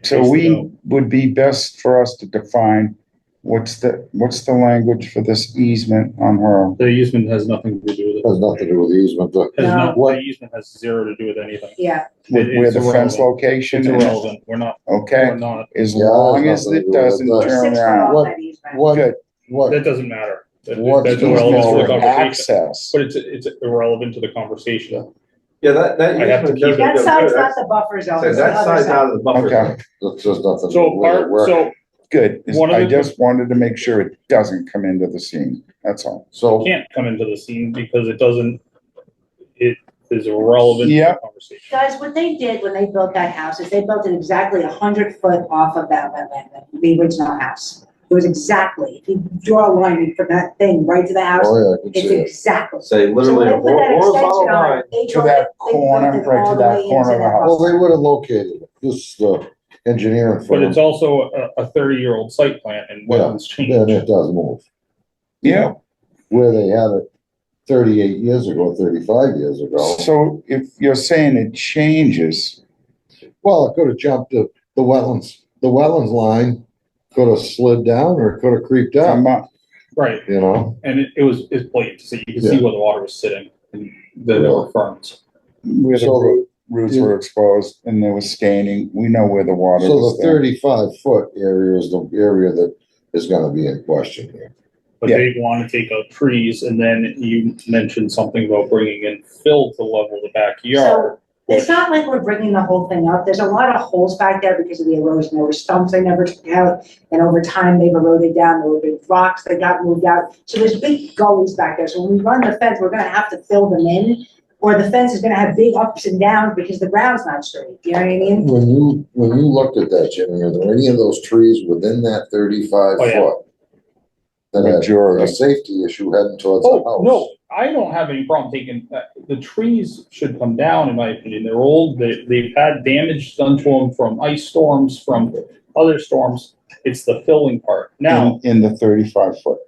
So we would be best for us to define what's the language for this easement on her. The easement has nothing to do with it. has nothing to do with the easement, but Has No. not, What- the easement has zero to do with anything. Yeah, Where It's the fence irrelevant. location It's is. irrelevant. We're Okay, not, as Yeah, long there's as nothing it to do with doesn't that. we're turn 6 foot around. off that easement. what, Good. what, that doesn't matter. What's That's the irrelevant to the forward conversation. Access. But it's irrelevant to the conversation. Yeah, that I have to easement keep doesn't That go side's through. not the buffer zone. Says it's the that other side's side. out of the buffer Okay. zone. that's just nothing. to do So with it. so Good. One of I the- just wanted to make sure it doesn't come into the scene. That's all. So, can't come into the scene because it is irrelevant to Yeah. the conversation. Guys, what they did when they built that house is they built it exactly 100 foot off of that wetland, the original house. It was exactly, if you draw a line from that thing right to the house, oh yeah, I can it's see it. exactly. Say So literally when a they put that horizontal extension on line. it, they To drove that it, they corner, built it right to all the that way corner into of the that house. Well, they buffer. would have located it, this, engineering But firm, it's also a 30-year-old site plan and wetlands then it change. does move. Yeah. Where they had it 38 years ago, 35 years ago, So if you're saying it changes, well, it could have jumped the wetlands line could have slid down or it could have creeped I'm up, not, Right, you know? and it's blatant to see. You can see Yeah. where the water was sitting and there were ferns. where the So- roots were exposed and there was staining, we know where the water So was the there. 35-foot area is the area that is gonna be in question here. But Yeah. they want to take out trees, and then you mentioned something about bringing in fill to level the backyard. It's not like we're bringing the whole thing up. There's a lot of holes back there because of the erosion. There were stumps they never took out, and over time they've eroded down. There were big rocks that got moved out. So there's big gullies back there. So when we run the fence, we're gonna have to fill them in, or the fence is gonna have big ups and downs because the ground's not straight. You know what I mean? When you looked at that, Jimmy, are there any of those trees within that 35 Oh, yeah. foot? That had Majority. a safety issue heading towards the Oh, house? no, I don't have any problem taking, the trees should come down, in my opinion. They're old, they've had damage done to them from ice storms, from other storms. It's the filling part. Now, In the 35 foot.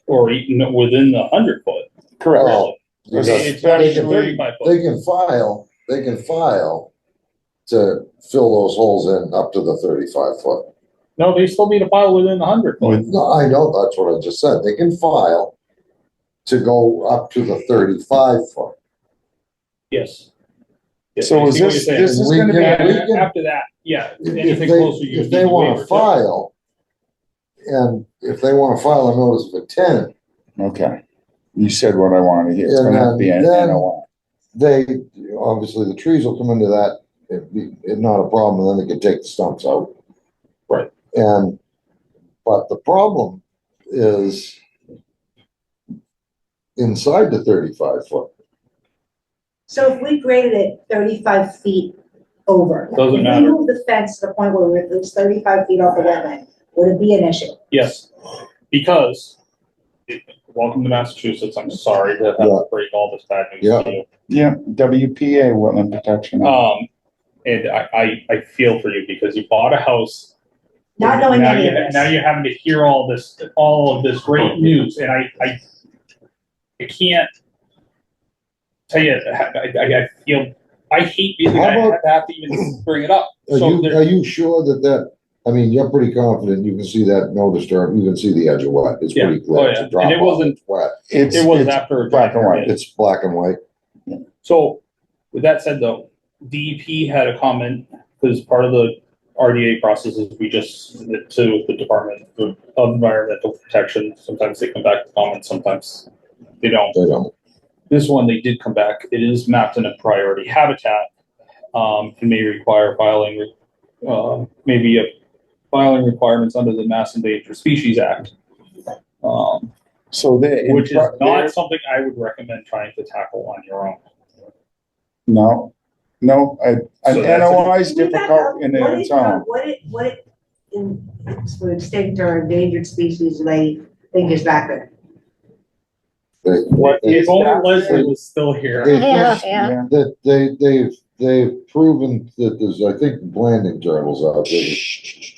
or even within the 100 foot. Correct. Well, because It's not even Especially- 35 they foot. can file to fill those holes in up to the 35 foot. No, they still need to file within the 100 foot. No, I know, that's what I just said. They can file to go up to the 35 foot. Yes. Yes, So I is see what this- you're saying. this is We gonna be- can- we And can- after that, yeah, If anything closer, you if need they to wanna waiver. too. file, and if they wanna file a notice of intent, Okay. You said what I wanted to hear. It's And gonna be an then- NOI. they, obviously, the trees will come into that, it's not a problem, and then they can take the stumps out. Right. But the problem is inside the 35 foot. So if we graded it 35 feet over. Doesn't if matter. we move the fence to the point where we're at least 35 feet off the wetland, would it be an issue? Yes, because, welcome to Massachusetts, I'm sorry to have Yeah. to break all this bad news to you. Yeah, WPA, Wetland Protection Act. And I feel for you because you bought a house. Not knowing Now any you- of this. Now you're having to hear all of this great news, and I can't tell you, I feel, I hate being the guy How about- to have to even bring it up. So there- Are you sure that, I mean, you're pretty confident you can see that no disturb, you can see the edge of wet, it's Yeah. pretty Oh, clear, yeah. it's a drop And it off, wasn't- it's wet, it was It's after. a black and dry white. period. it's black and white. So with that said though, DEP had a comment, because part of the RDA process is we just submit to the Department of Environmental Protection. Sometimes they come back with comments, sometimes they don't. They don't. This one, they did come back. It is mapped in a priority habitat. It may require filing, maybe a filing requirements under the Mass Endangered Species Act. So they. Which is not something I would recommend trying to tackle on your own. No, an So that's a- NOI is Can we back difficult up? in What its it- own. What in for extinct or endangered species do they think is back there? They- What they- If only that? Leslie was still here. they- Yeah, yeah. That they've they've proven that there's, I think, landing turtles out there.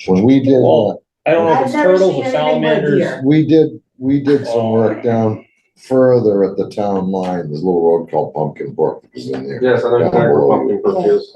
When we did, Well, I don't know if it's I've never turtles seen or anything but salamanders. deer. we did some work down further at the town line. There's a little road called Pumpkin Brook is in there. Yes, I know exactly where Pumpkin Brook is.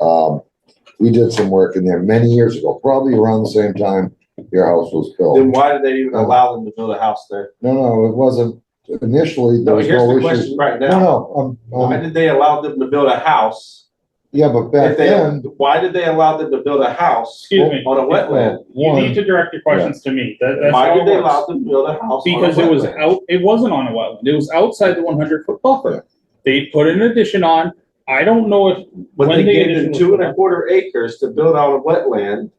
We did some work in there many years ago, probably around the same time your house was built. Then why did they even allow them to build a house there? No, it wasn't, initially, there No, was here's no the issues. question right No, now. no, Why did they allow them to build a house? yeah, but back If they, then, why did they allow them to build a house Excuse me. on a wetland? You need to direct your questions to me. That's Why how did it they allow works. them to build a house? Because on a it was wetland? out, it wasn't on a wetland. It was outside the 100-foot buffer. They put an addition on. I don't know if, But when they the gave addition them was 2.25 acres to build on a wetland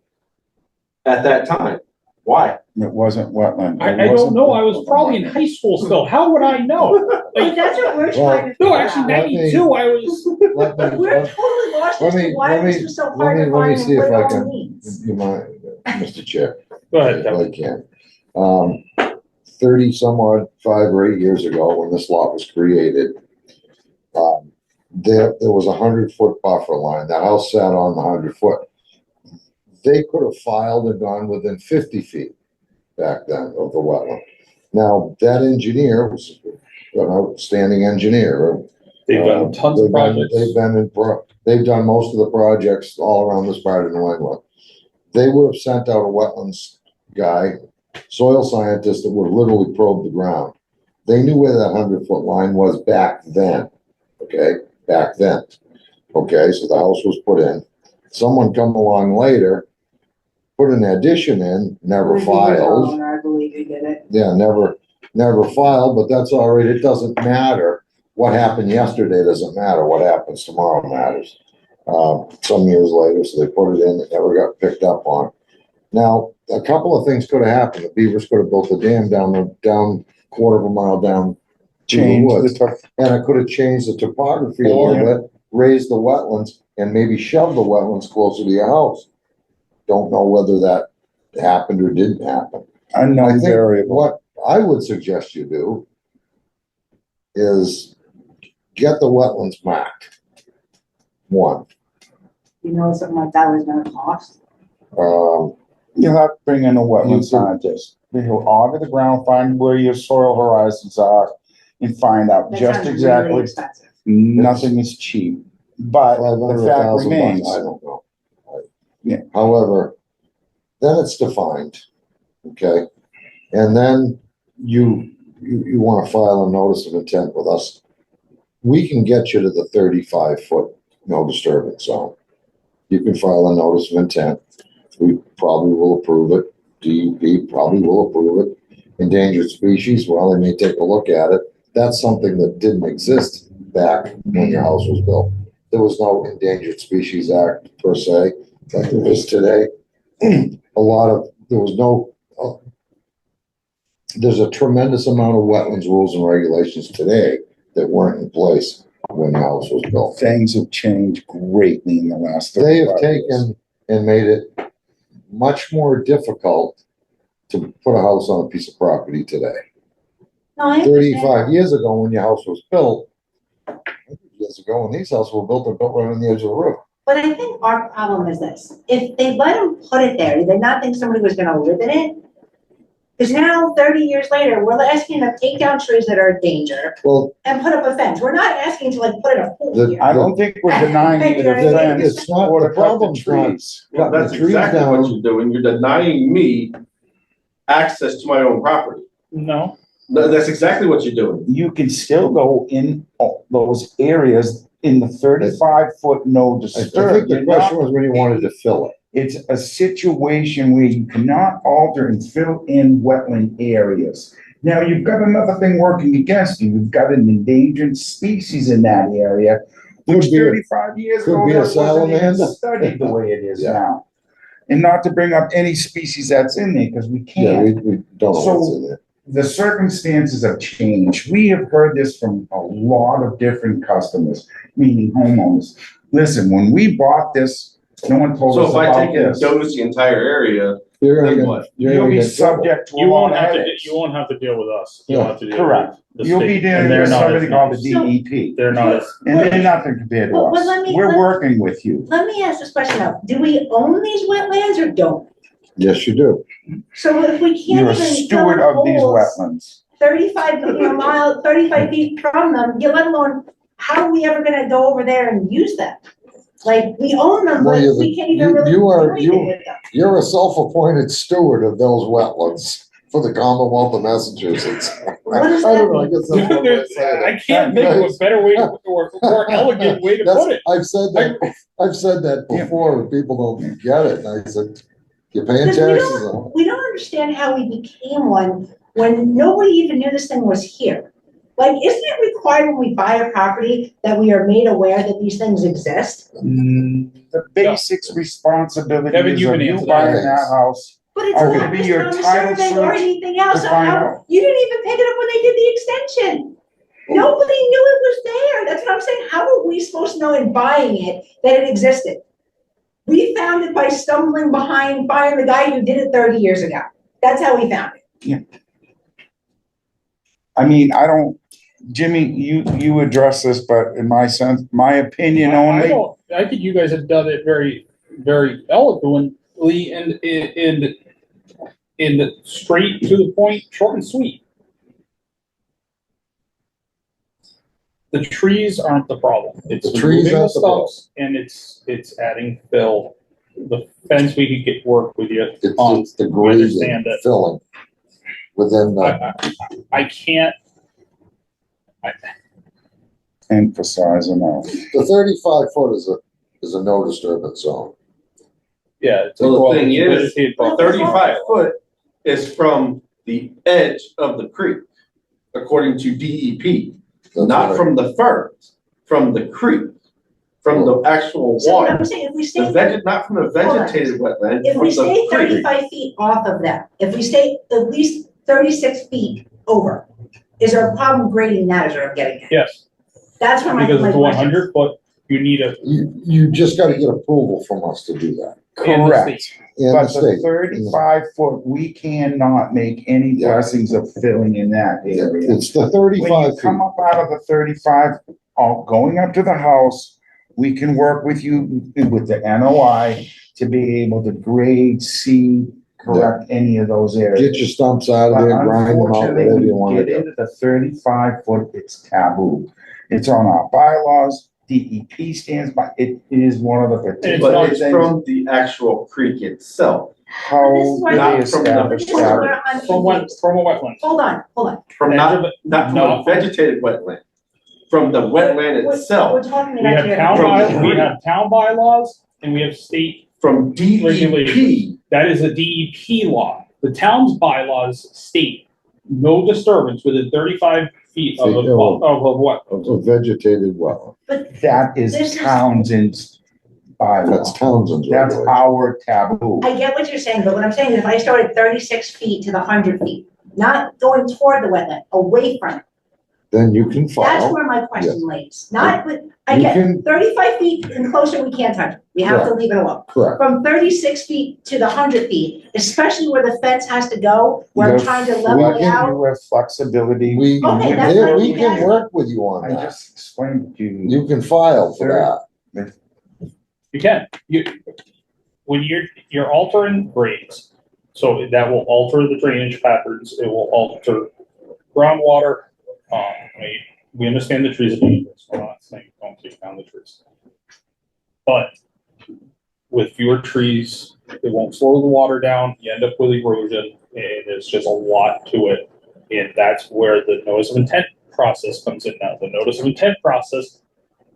at that time. Why? It wasn't wetland. I don't know. I was probably in high school still. How would I know? But Like, that's what we're Well, trying to figure no, out. actually, Let me- 92, I was, We're totally lost Let as me- to why let this me- was so let hard me to find see and if what I it all can- means. you mind, Mr. Chair? go ahead, If Kevin. I can. 30 some odd, 5 or 8 years ago, when this lot was created, there was 100-foot buffer line. The house sat on the 100-foot. They could have filed and gone within 50 feet back then of the wetland. Now, that engineer was an outstanding engineer. They've done tons of projects. They've done most of the projects all around this part of New England. They would have sent out a wetlands guy, soil scientist that would have literally probed the ground. They knew where that 100-foot line was back then, okay? Back then. Okay, so the house was put in. Someone come along later, put an addition in, never filed. I believe you did it. Yeah, never filed, but that's all right. It doesn't matter. What happened yesterday doesn't matter. What happens tomorrow matters. Some years later, so they put it in, it never got picked up on. Now, a couple of things could have happened. The Beavers could have built a dam down quarter of a mile down to the Change woods. the, And it could have changed the topography a little bit, raised the wetlands, and maybe shoved the wetlands closer to your house. Don't know whether that happened or didn't happen. I unknown think variable. what I would suggest you do is get the wetlands marked. One, You know, something like that was gonna cost. You'll have to bring in a wetland scientist. He'll auger the ground, find where your soil horizons are, and find out That just sounds really exactly. expensive. Nothing is cheap, but the 500, fact 1,000 remains. bucks, I don't know. Yeah. However, then it's defined, okay? And then you wanna file a notice of intent with us. We can get you to the 35-foot no disturbance zone. You can file a notice of intent. We probably will approve it. DEP probably will approve it. Endangered species, well, they may take a look at it. That's something that didn't exist back when your house was built. There was no Endangered Species Act per se, like there is today. There's a tremendous amount of wetlands rules and regulations today that weren't in place when the house was built. Things have changed greatly in the last. They have 35 years. taken and made it much more difficult to put a house on a piece of property today. No, I understand. 35 years ago, when your house was built, 100 years ago, when these houses were built, they're built right on the edge of the river. But I think our problem is this, if they let them put it there, did they not think somebody was gonna live in it? Because now, 30 years later, we're asking them to take down trees that are a danger Well, and put up a fence. We're not asking to like put in a pool The- here. I don't think we're denying Hey, either you're right. fence It's not- or the to cut the problem's not- trees. Well, Cutting that's the trees exactly down. what you're doing. You're denying me access to my own property. No, No, that's exactly what you're doing. You can still go in those areas in the 35-foot no I disturb. think the You're not- question was when you wanted to fill it. It's a situation where you cannot alter and fill in wetland areas. Now, you've got another thing working against you. You've got an endangered species in that area, which Could be a- 35 years could ago, be a that wasn't even salamander. studied the way it is Yeah. now. And not to bring up any species that's in there, because we Yeah, can't. we don't know what's in there. The circumstances have changed. We have heard this from a lot of different customers, meaning homeowners. Listen, when we bought this No one told So us if I about take and this. dose the entire area, You're gonna then get- what? you're You'll gonna be get trouble. subject to a You lot won't of have to, headaches. you won't have to deal with us. You'll Yeah, have to deal correct. with the You'll be state, dealing and they're with not somebody as called the nice. DEP, They're not as, and they're nothing compared to But us. let me- We're let- working with you. Let me ask this question though. Do we own these wetlands or don't? Yes, you do. So if we can't You're a even steward fill of these holes wetlands. 35, mile, 35 feet from them, you let alone, how are we ever gonna go over there and use them? Like, we own them, Well, but you're we the- can't even you- really you do are- anything with them. You're a self-appointed steward of those wetlands for the Commonwealth of Massachusetts. What does I that don't know, I mean? guess that's one way of saying it. I can't think of a better way to, or more elegant way to That's- put it. I've said that before, and people don't get it, and I said, you're paying Because we taxes on don't, we don't understand how we became one when nobody even knew this thing was here. Like, isn't it required when we buy a property that we are made aware that these things exist? The basics responsibility Kevin, is you of can you answer buying that. that house. But it's Are not gonna be listed your on the title survey or search anything else. to find How- out. You didn't even pick it up when they did the extension. Nobody knew it was there. That's what I'm saying. How are we supposed to know in buying it that it existed? We found it by stumbling behind buying the guy who did it 30 years ago. That's how we found it. I mean, I don't, Jimmy, you address this, but in my sense, my opinion I only, don't, I think you guys have done it very, very eloquently and in the straight to the point, short and sweet. The trees aren't the problem. It's The trees removing the aren't the problem. stumps and it's adding fill. The fence, we could get work with you It's, on. it's the I understand grading, that. filling within the, I can't, emphasize enough. the 35 foot is a no disturbance zone. yeah. it's Well, the a thing is, vegetated buffer. 35 foot is from the edge of the creek, according to DEP. That's Not right. from the ferns, from the creek, from the actual So what water. I'm saying, if we The stay, not from the vegetated wetland, if from we stay the creek. 35 feet off of them, if we stay at least 36 feet over, is there a problem grading that is what I'm getting at? Yes, That's where my because it's question. 100 foot, you need a. You just gotta get approval from us to do that. in the Correct. state. In the But the state. 35 foot, we cannot make any Yeah. blessings of filling in that area. It's the When 35 you come feet. up out of the 35, going up to the house, we can work with you with the NOI to be able to grade, seed, correct any of those areas. Get your stumps out of But there, grind them out, unfortunately, whatever when you wanna get do. into the 35 foot, it's taboo. It's on our bylaws, DEP stands by, it is one of the particular But it's things. from the actual creek itself, How This is why- do Not they from the- establish This is where that? I'm From what, confused. from a wetland. Hold on. from Edge not, of it. not from No. a vegetated wetland, from the wetland We're itself, talking We about have here. town From the by, we creek. have town bylaws and we have state, from DEP. Regulations. that is a DEP law. The town's bylaws state no disturbance within 35 feet of a, Feet, oh. of what? Of a vegetated well. But That This is is- Townsend's That's bylaw. Townsend's That's regulation. our taboo. I get what you're saying, but what I'm saying is if I started 36 feet to the 100 feet, not going toward the wetland, away from it, Then you can that's file. where my question lays. Not with, I You get can- 35 feet and closer, we can't touch it. We have to leave it alone. Correct. From 36 feet to the 100 feet, especially where the fence has to go, where I'm You trying to have- level it you out. have flexibility. We, Okay, You that's can- what we you can guys- work with you on I that. just explained to you. You can file for that. You can, when you're altering grades, so that will alter the drainage patterns, it will alter groundwater. We understand the trees are dangerous, we're not saying don't take down the trees. But with fewer trees, it won't slow the water down, you end up with erosion, and there's just a lot to it. And that's where the notice of intent process comes in now. The notice of intent process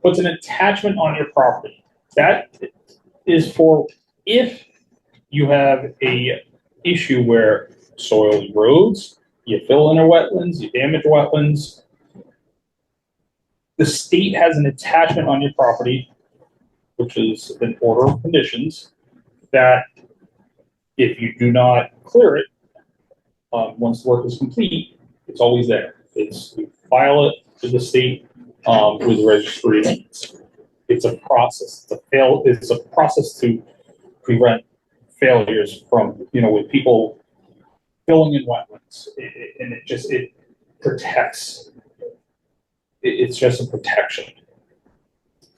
puts an attachment on your property. That is for if you have a issue where soil erodes, you fill in a wetlands, you damage wetlands. The state has an attachment on your property, which is an order of conditions, that if you do not clear it, once the work is complete, it's always there. You file it to the state, with the registry. It's a process. It's a process to prevent failures from, with people filling in wetlands. And it protects. It's just a protection.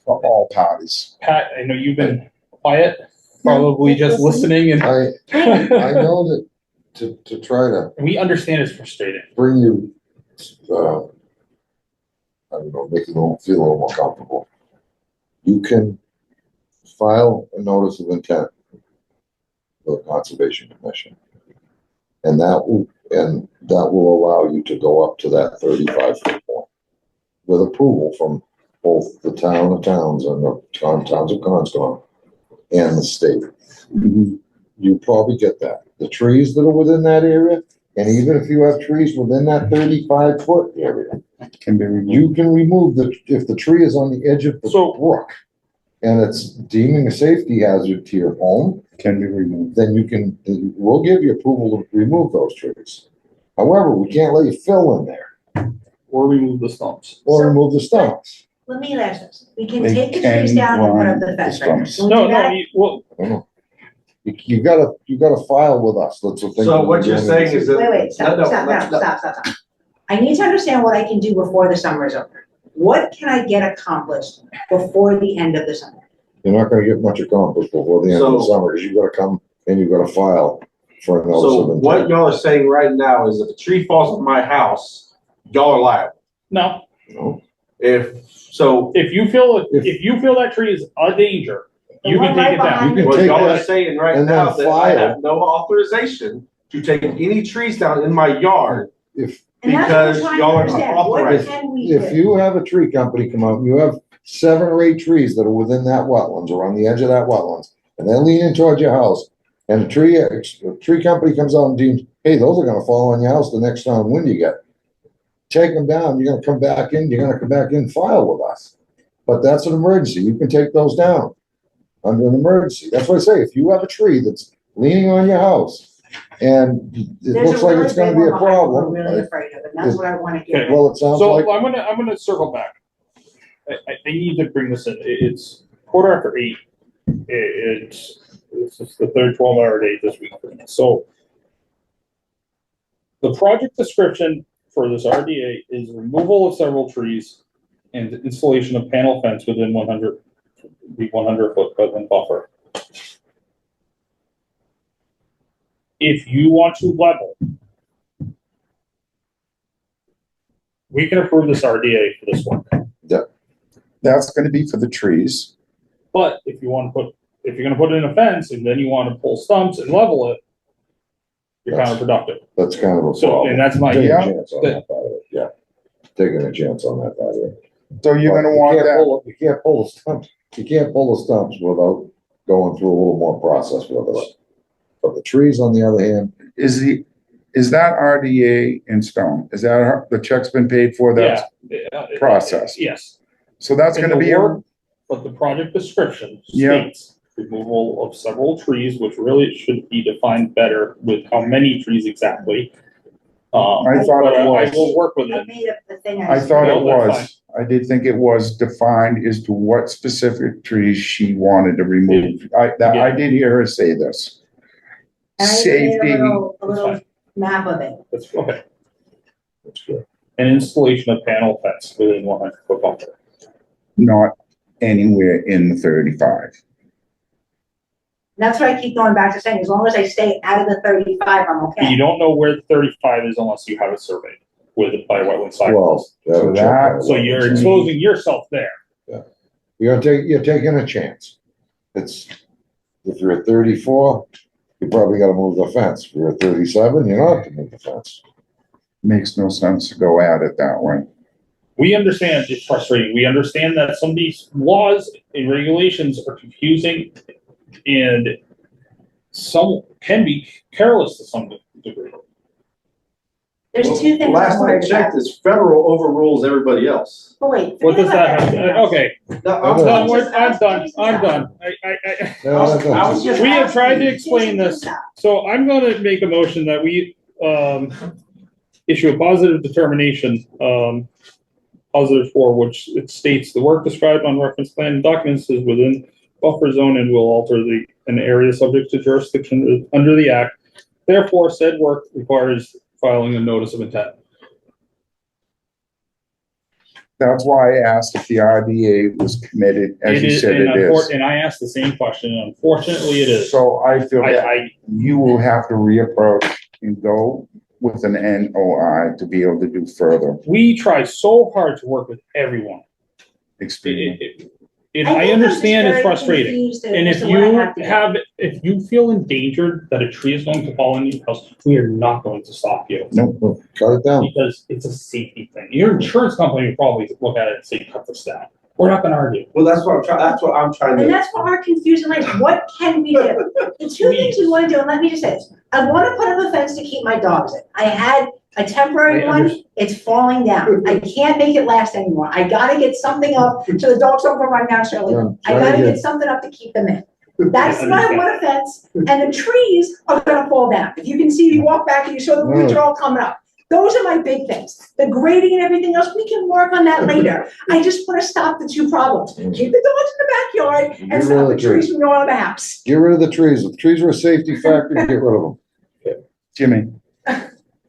For all parties. Pat, I know you've been quiet, probably just listening, and I know that to try to we understand it's frustrating. bring you, I don't know, make you feel a little more comfortable. You can file a notice of intent with the Conservation Commission. And that will allow you to go up to that 35-foot point with approval from both the town of Townsend, the towns of Conscom, and the state. You probably get that. The trees that are within that area, and even if you have trees within that 35-foot area, Can be removed. you can remove if the tree is on the edge of the brook and it's deeming a safety hazard to your home, Can be removed. then we'll give you approval to remove those trees. However, we can't let you fill in there Or remove the stumps. or remove the stumps. Let me ask this, we can They take the trees can down and put up run the the fence, right? stumps. Can we No, do that? well, I don't know. You gotta file with us. That's the thing. So what you're saying is that. Wait, stop, No, stop, no, no, no. stop. I need to understand what I can do before the summer is over. What can I get accomplished before the end of the summer? You're not gonna get much accomplished before the end of the So- summer, because you gotta come and you gotta file for a notice So of what intent. y'all are saying right now is if a tree falls on my house, y'all are liable. no, No? if you feel that tree is a danger, you The can one take right it down. behind You What take y'all are that saying right and then now that I file. have no authorization to take any trees down in my yard If, And that's what because I'm trying to y'all are understand. not What authorized. can we do? if you have a tree company come out, and you have 7 or 8 trees that are within that wetlands or on the edge of that wetlands, and they're leaning towards your house, and a tree company comes out and deems, hey, those are gonna fall on your house the next time wind you get. Take them down, you're gonna come back in and file with us. But that's an emergency, you can take those down under an emergency. That's what I say, if you have a tree that's leaning on your house and it There's looks a like really it's gonna big be a one behind what problem. we're really afraid of, and that's what I wanna hear. Okay. Well, it sounds So like, I'm gonna circle back. I need to bring this in. It's 8:15. It's the third 12-hour day this week. So the project description for this RDA is removal of several trees and installation of panel fence within 100-foot wetland buffer. If you want to level, we can approve this RDA for this one. That's gonna be for the trees. But if you're gonna put in a fence and then you wanna pull stumps and level it, you're counterproductive. that's kind of a So, problem. and that's my, Taking a Yeah. chance on that part of it, yeah. Taking a chance on that part of it. So you're But gonna you want can't that, pull- You can't pull the stumps, you can't pull the stumps without going through a little more process with us. But the trees, on the other hand, is that RDA in stone? Is that, the check's been paid for that? process. Yes. So that's And gonna the be, work, but the project description Yeah. states removal of several trees, which really should be defined better with how many trees exactly. I thought but it I was. will work with I it. made up the thing. I thought it No, that's was. I did think it was defined as to what specific trees she wanted to remove. I did hear her say this. And I made Safety, a little map of it. That's okay. that's good. An installation of panel fence within 100-foot buffer. not anywhere in the 35. That's what I keep going back to saying, as long as I stay out of the 35, I'm You okay. don't know where the 35 is unless you have it surveyed with a by wetland site. Well, that'll check that So out. you're exposing yourself there. You're taking a chance. If you're at 34, you probably gotta move the fence. If you're at 37, you don't have to move the fence. Makes no sense to go at it that way. We understand it's frustrating. We understand that some of these laws and regulations are confusing and some can be careless to some degree. There's two things I'm Last I worried about. checked, is federal overrules everybody else. But wait. What does forget about that have? everything else. Okay, No, I'm I'm done. done. just- I'm done. just- I'm done. No, that's I was not- just We have tried to asking. explain Here's this. the thing. So I'm gonna make a motion that we, issue a positive determination, positive for which it states the work described on reference plan and documents is within buffer zone and will alter an area subject to jurisdiction under the act. Therefore, said work requires filing a notice of intent. That's why I asked if the RDA was committed, as you said it is. And I asked the same question, and unfortunately it is. So I feel that I, you will have to reapproach and go with an NOI to be able to do further. we try so hard to work with everyone. Extremely. And I I think I'm just understand it's very frustrating. confused And as if to what I you have to do. if you feel endangered that a tree is going to fall on your house, we are not going to stop you. No, Cut it down. Because it's a safety thing. Your insurance company will probably look at it and say, cut this down. We're not gonna argue. Well, that's what I'm trying And to, that's what our confusion, like, what can we do? The two things we wanna do, and let me just say this, I wanna put up a fence to keep my dogs in. I had a temporary I one, it's falling down. I can't make it last anymore. I gotta get something up so the dogs don't go running down Shirley. I gotta get something up to keep them in. That's why I want a fence, and the trees are gonna fall down. If you can see, you walk back and you saw the roots are all coming up. Those are my big things. The grading and everything else, we can work on that later. I just wanna stop the two problems. Keep the dogs in the backyard and Get stop rid the of the trees from going on the house. Get rid of the trees. If the trees are a safety factor, get rid of them. Jimmy,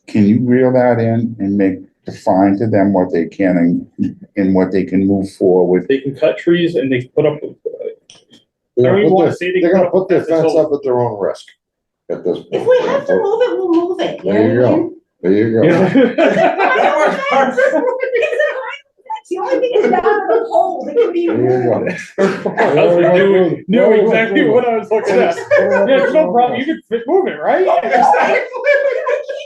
can you reel that in and define to them what they can and what they can move forward? They can cut trees and they can put up, They're I don't even gonna wanna put say they their- they're can gonna put their put up fence fence up at their own risk at this point. If we have to move it, we'll move it. You know There you what I go. mean? There you go. It's the only thing is down on the pole. It can be There you go. I knew exactly what I was looking at. Yeah, it's no problem. You can move it, right? I keep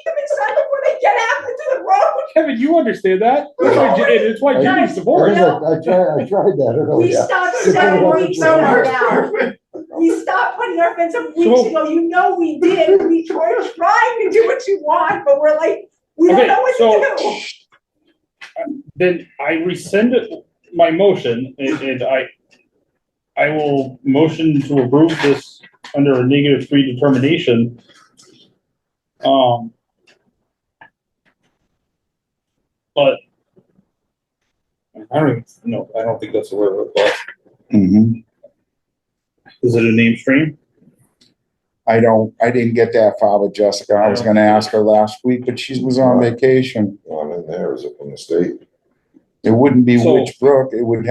them inside before they get out into the road. Kevin, you understand that? It's why Jimmy's divorced. I tried that We earlier. stopped Sit there 7 with weeks the- ago. We stopped putting our fence up weeks ago. You know we did. We're trying to do what you want, but we're like, we don't Okay, know what to do. Then I rescinded my motion and I will motion to approve this under a -3 determination. But I don't even, no, I don't think that's the word, but Mhm. is it a name stream? I didn't get that far with Jessica. I was gonna ask her last week, but she was on vacation. One in there, is it from the state? It wouldn't be So- Witch Brook. It would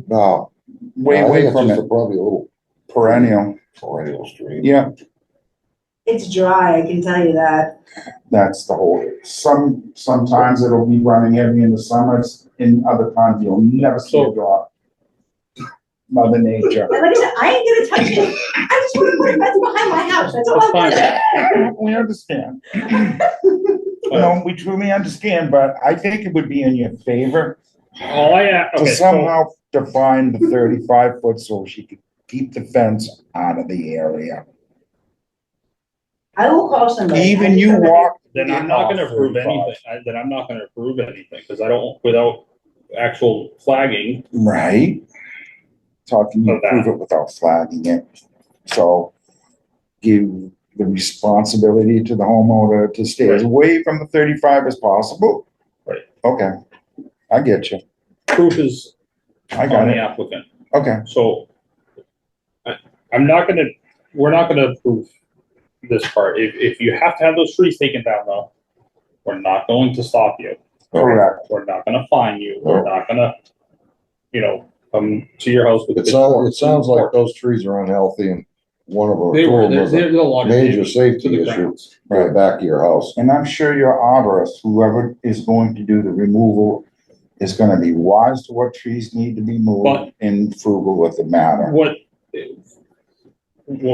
No. way I think away it's from just it. Probably a little Perennial. perennial stream. Yeah, It's dry, I can tell you that. that's the whole, sometimes it'll be running heavy in the summers, in other times you'll never see a drop. Mother Nature. And like I said, I ain't gonna touch it. I just wanna put a fence behind my house. That's all I'm doing. We understand. No, we truly understand, but I think it would be in your favor All I, to okay, so, somehow define the 35 foot so she could keep the fence out of the area. I will call somebody. Even you walk. then I'm not gonna approve anything. Then I'm not gonna approve anything, because I don't, without actual flagging. Right. Talking, you Of that. prove it without flagging it. So give the responsibility to the homeowner to stay as away from the 35 as possible. Right. Okay, I get you. Proof is I on got the it. applicant. Okay, So I'm not gonna, we're not gonna approve this part. If you have to have those trees taken down though, we're not going to stop you. correct. We're not gonna fine you. We're not gonna, come to your house with. It sounds like those trees are unhealthy and one of them. They were, was there's a lot of major damage to safety the issue grounds. right back of your house. And I'm sure your arborist, whoever is going to do the removal, is gonna be wise to what trees need to be moved But- and frugal with the matter. What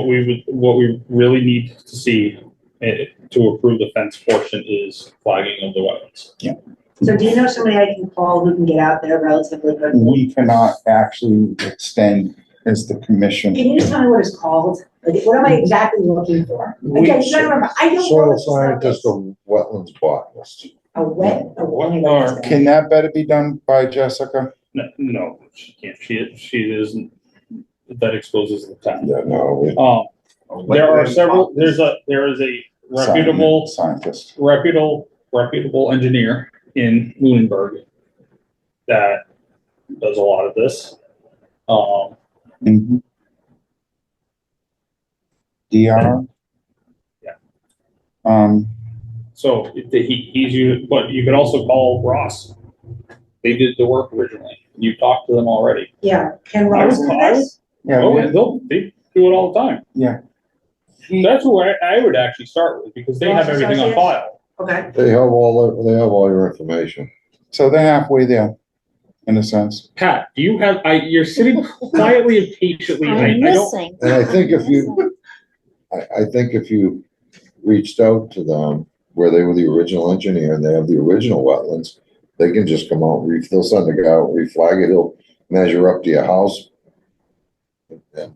we really need to see to approve the fence portion is flagging of the wetlands. So do you know somebody I can call who can get out there relatively quickly? We cannot actually extend as the commission. Can you just tell me what it's called? Like, what am I exactly looking for? Again, you gotta remember, I don't know Soil what this stuff scientist is. or wetlands botanist. A wet. Or- Can that better be done by Jessica? No, she can't. She isn't, that exposes the town. Yeah, no, There are several, there is a Scientist. reputable engineer in Lunenburg that does a lot of this. Mhm. DR. Yeah. Um, So he's you, but you can also call Ross. They did the work originally. You talked to them already. Yeah, can Rose do this? yeah, Oh, yeah, they do it all the time. yeah. That's who I would actually start with because they have Ross everything on Associates? file. Okay, They have all your information. So they're halfway there, in a sense. Pat, do you have, you're sitting quietly and patiently. I'm I don't, missing. And I think if you, I think if you reached out to them where they were the original engineer and they have the original wetlands, they can just come out, they'll send a guy out, reflag it, he'll measure up to your house and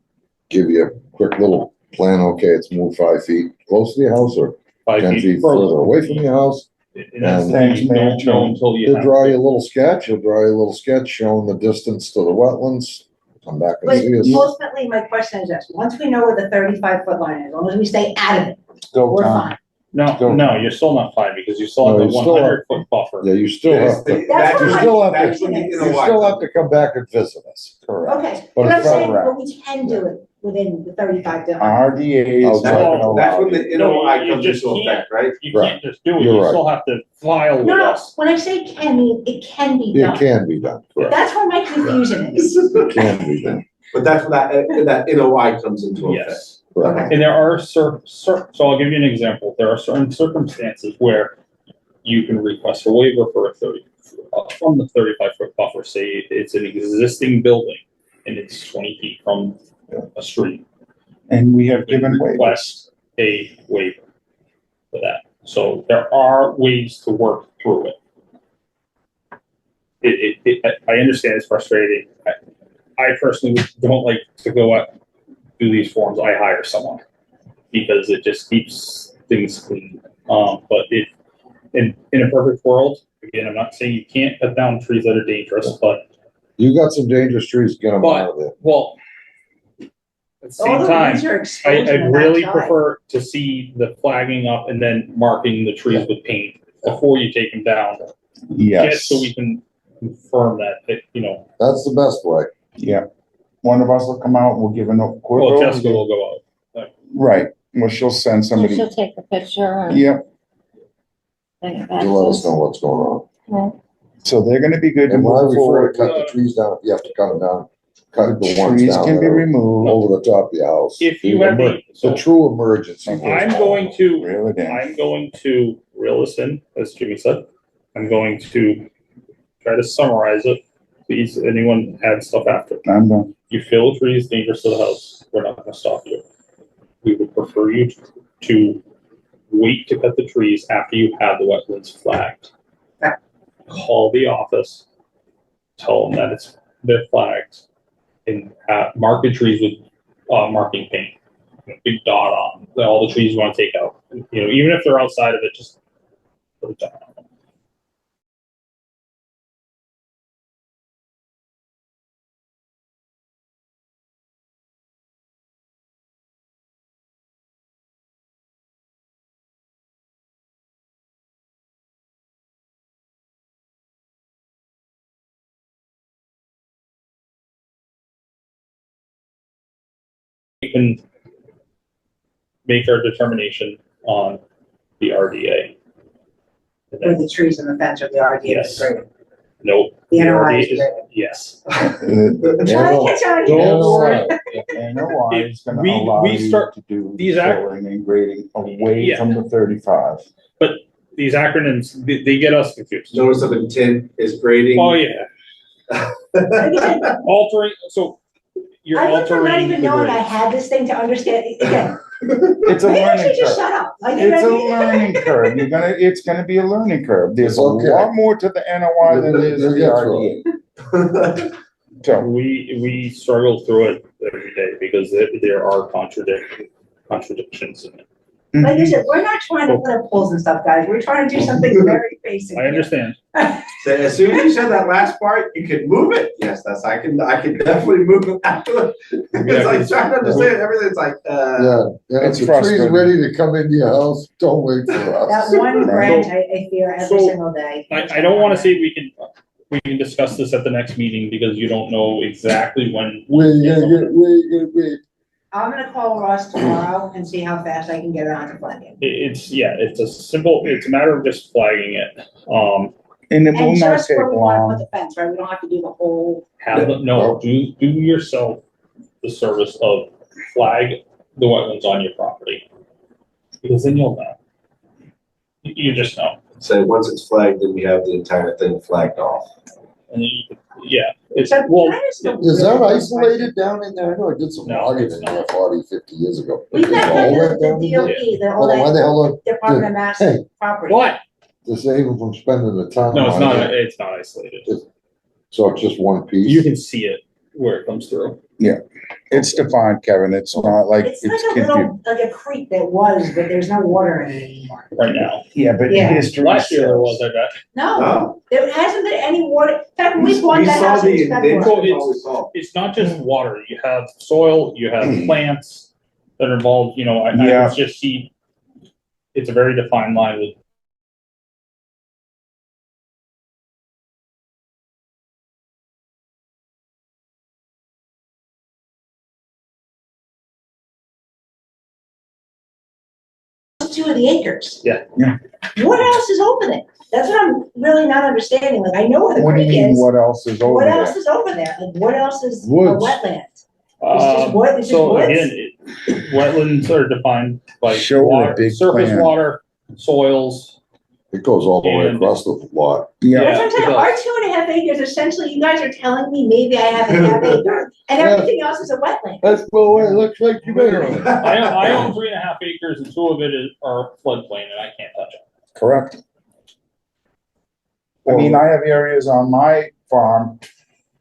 give you a quick little plan, okay, it's moved 5 feet close to your house or 5 10 feet further away from your house. And that's the Thanks, thing, you Mayor don't know until you He'll have. draw you a little sketch, showing the distance to the wetlands, come back and but see us. ultimately, my question is this, once we know where the 35-foot line is, as long as we stay out of it, Go we're Tom. fine. No, you're still not fine because you still have No, the you still have- 100-foot buffer. Yeah, you still have to, That's you what still have my to, question is. you still have to come back and visit us. Correct. Okay, But but I'm it's not saying, right. but we can do it within the 35 to 100. RDA is not Outside. gonna That's allow when it. the No, NOI you comes just into can't. effect, right? You can't just do it. You're You right. still have to file with No, no, us. when I say can, it can be It done. can be done, correct. That's where my confusion is. It can be done, But that's when that NOI comes into effect. Yes. correct. And there are so I'll give you an example. There are certain circumstances where you can request a waiver for from the 35-foot buffer. Say it's an existing building and it's 20 feet from a street. And we have You can given waivers. request a waiver for that. So there are ways to work through it. I understand it's frustrating. I personally don't like to go out, do these forms. I hire someone because it just keeps things clean. But in a perfect world, again, I'm not saying you can't cut down trees that are dangerous, but, You got some dangerous trees, get them out of there. well, at the All same the time, weeds are exposed I in the really backside. prefer to see the flagging up and then marking the trees with paint before you take them down. Yes. Just so we can confirm that, That's the best way. Yeah. One of us will come out, we'll give a quick well, Jessica overview. will go out. Right, well, she'll send And somebody, she'll take a picture and yep, bring it back. You let us know what's going on. Right. so they're gonna be good to And when I move refer forward. to cut the trees down, if you have to cut them down, cut the ones Trees down can that be are removed, over the top of your house. If you The have emer- so The true emergency. Okay. I'm going to reel it in. I'm going to reel this in, as Jimmy said. I'm going to try to summarize it. Please, anyone add stuff after. I'm done. You feel a tree is dangerous to the house, we're not gonna stop you. We would prefer you to wait to cut the trees after you have the wetlands flagged. Okay. Call the office, tell them that they're flagged, and mark the trees with marking paint. A big dot on all the trees you wanna take out. Even if they're outside of it, just put a dot on them. We can make our determination on the RDA. And Or then, the trees and the fence or the RDA Yes. is great. nope. The NOI RDA is great. yes. I'm trying to catch on. Don't worry. NOI is gonna We- allow we you start- to do these filling and grading away Yeah. from the 35. These acronyms, they get us confused. Notice of intent is grading. Oh, yeah. Again, Altering, so you're I went from not altering even the knowing I grades. had this thing to understand, again, It's a maybe I learning should just curve. shut up. Like, you know It's a what I mean? learning curve. It's gonna be a learning curve. There's It's a okay. lot more to the NOI than there is to the That's RDA. So, We struggle through it every day because there are contradictions in it. Like I said, we're not trying to put up poles and stuff, guys. We're trying to do something very basic. I understand. So as soon as you said that last part, you could move it. Yes, I can definitely move it after. It's like trying to understand everything's like, Yeah, and if It's the tree's frustrating. ready to come into your house, don't wait for us. That one Right. branch, I fear every So, single day. I don't wanna say we can, we can discuss this at the next meeting because you don't know exactly when. I'm gonna call Ross tomorrow and see how fast I can get around to flagging. It's a matter of just flagging it. And it will And not just take where we wanna put long. the fence, right? We don't have to do the whole. Do yourself the service of flag the wetlands on your property. Because then you'll know. You just know. So once it's flagged, then we have the entire thing flagged off. And then yeah, it's, So well, can I just- Is that isolated down in there? I know I did some No, logging it's in not. there 40, 50 years ago. We've Is got all the that down in there? DOP, the Well, why whole the hell, Department of Mass hey. Property. what? to save them from spending the time? No, it's on not, it? it's not isolated. So it's just one piece? You can see it where it comes through. It's defined, Kevin. It's not like, It's it's like a confusing. little, like a creek that was, but there's no water in it anymore. Right now. Yeah, but Yeah. history Last year there was, says, I bet. No, there hasn't been any water. In fact, we bought that house in February. It's not just water. You have soil, you have plants that are involved, I Yeah. can just see. It's a very defined line with. Two of the acres. Yeah. Yeah. What else is over there? That's what I'm really not understanding. Like, I know where the what do you creek mean, is. what else is over What there? else is over there? Like, what else is a Woods. wetland? just wood, it's just So woods? again, wetlands are defined by Show a water, big surface plan. water, soils. It goes all the way And- across the lot. Yeah, That's what I'm saying, it our does. 2.5 acres, essentially, you guys are telling me maybe I have a half acre, and everything else is a wetland. That's the way it looks like you made it. I own 3.5 acres and 2 of it are floodplain and I can't touch it. correct. I mean, I have areas on my farm,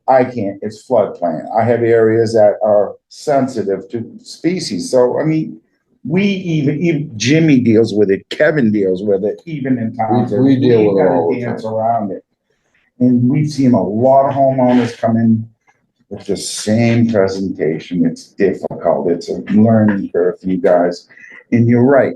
I can't, it's floodplain. I have areas that are sensitive to species, so, I mean, even Jimmy deals with it, Kevin deals with it, even in towns. that We deal with it gotta all the dance around it. And we've seen a lot of homeowners come in with the same presentation. It's difficult. It's a learning curve for you guys. And you're right.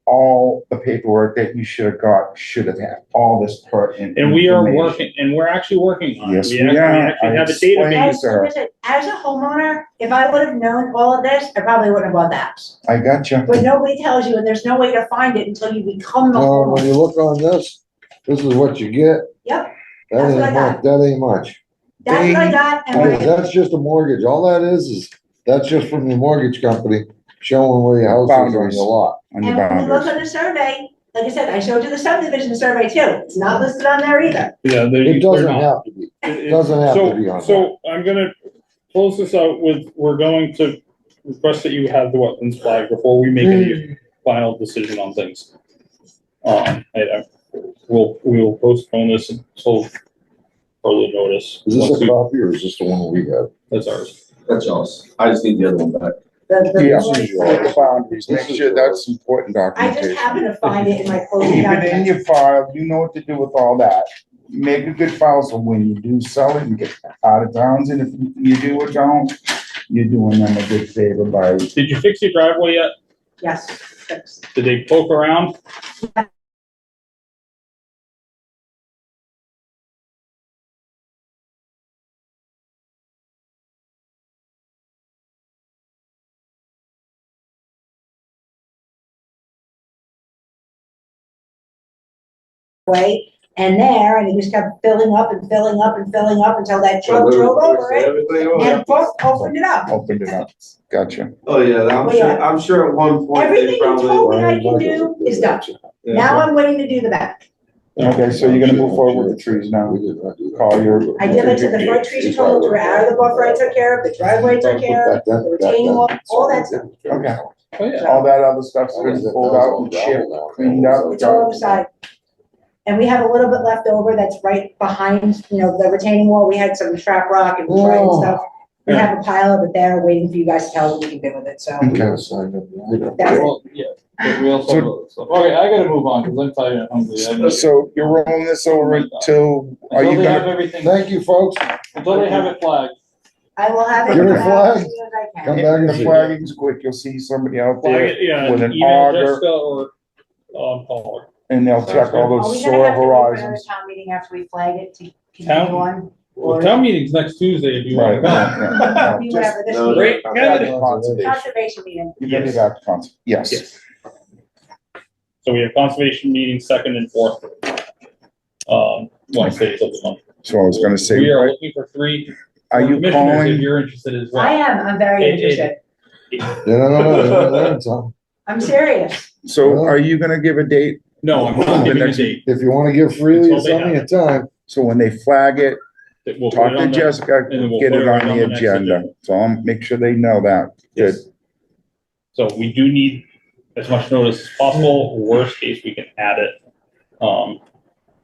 All the paperwork that you should have got should have had all this pertinent. And we are information. working, and we're actually working on it. Yes, we actually are. actually I have a explained database. As, like I said, as a homeowner, if I would have known all of this, I probably wouldn't have bought the house. I got you. But nobody tells you, and there's no way to find it until you become the When you homeowner. look on this is what you get. Yep, That That's what I ain't got. much, that ain't much. that's what I got, and when I, That's just a mortgage. All that is that's just from your mortgage company showing where your house is on Boundaries. your lot. On your and when you look boundaries. on the survey, like I said, I showed you the subdivision survey too, it's not listed on there either. Yeah, It doesn't have to be. Doesn't have to be on So I'm gonna close this out with, we're going to request that you have the wetlands flag before we make any final decision on things. We'll postpone this until further notice. Is this Once a we- copy or is this the one we have? That's ours. That's yours. I just need the other one back. The Yeah, board- the boundaries, make sure that's important I just documentation. happened to find it in my closing Keep it in documents. your file, you know what to do with all that. Make a good file, so when you do sell it and get out of towns, and if you do or don't, you're doing them a good favor by, Did you fix your driveway yet? Yes, fixed. Did they poke around? Way, and there, and it just kept filling up and filling up and filling up until that truck drove over it and boom, opened it up. opened it up. Gotcha. Oh, yeah, Well, yeah. I'm sure at one point Everything they you probably. told me I can do is done. Yeah. Now I'm waiting to do the back. Okay, so you're gonna move forward with the trees now. We did not do that. Call your- I did, like I said, the front trees you told me were out of the buffer, I took care of, the driveway I took care of, the retaining wall, all that stuff. Okay. Oh, yeah. All that other stuff's been pulled out and chipped, cleaned up. It's all on the side. And we have a little bit left over that's right behind, the retaining wall. We had some trap rock and tried and stuff. We have a pile of it there waiting for you guys to tell what we can do with it, so. We gotta sign up. That's it. Well, yeah, but we also have other stuff. Okay, I gotta move on, because I'm tired and hungry. I know- So you're rolling this over until, are Until you they have gonna, everything, Thank you, folks. until they have it flagged. I will have it Give it a out flag. as soon as I Come can. back and the see. flagging's quick, you'll see somebody out Flag there it, yeah, with and an email auger, Jessica or, Paul. and they'll check all Are those we soil gonna have to go for another horizons. town meeting after we flag it to continue on? Well, Or town meeting's next Tuesday if you want to come. do whatever this No, meeting? Great candidate. Conservation meeting. You gotta go back to council. Yes. Yes. So we have conservation meetings second and fourth, Wednesdays of the month. So I was gonna say, We are looking for 3 are you commissioners if calling? you're interested as well. I am, I'm very interested. No. I'm serious. So are you gonna give a date? No, I'm not giving a date. If you wanna give freely, Until they it's only a time. So when they flag it, That we'll put talk it to on the- Jessica, and then we'll get put it it right on on the the next agenda. agenda. So I'll make sure they know that. Good. Yes. So we do need as much notice as possible. Worst case, we can add it,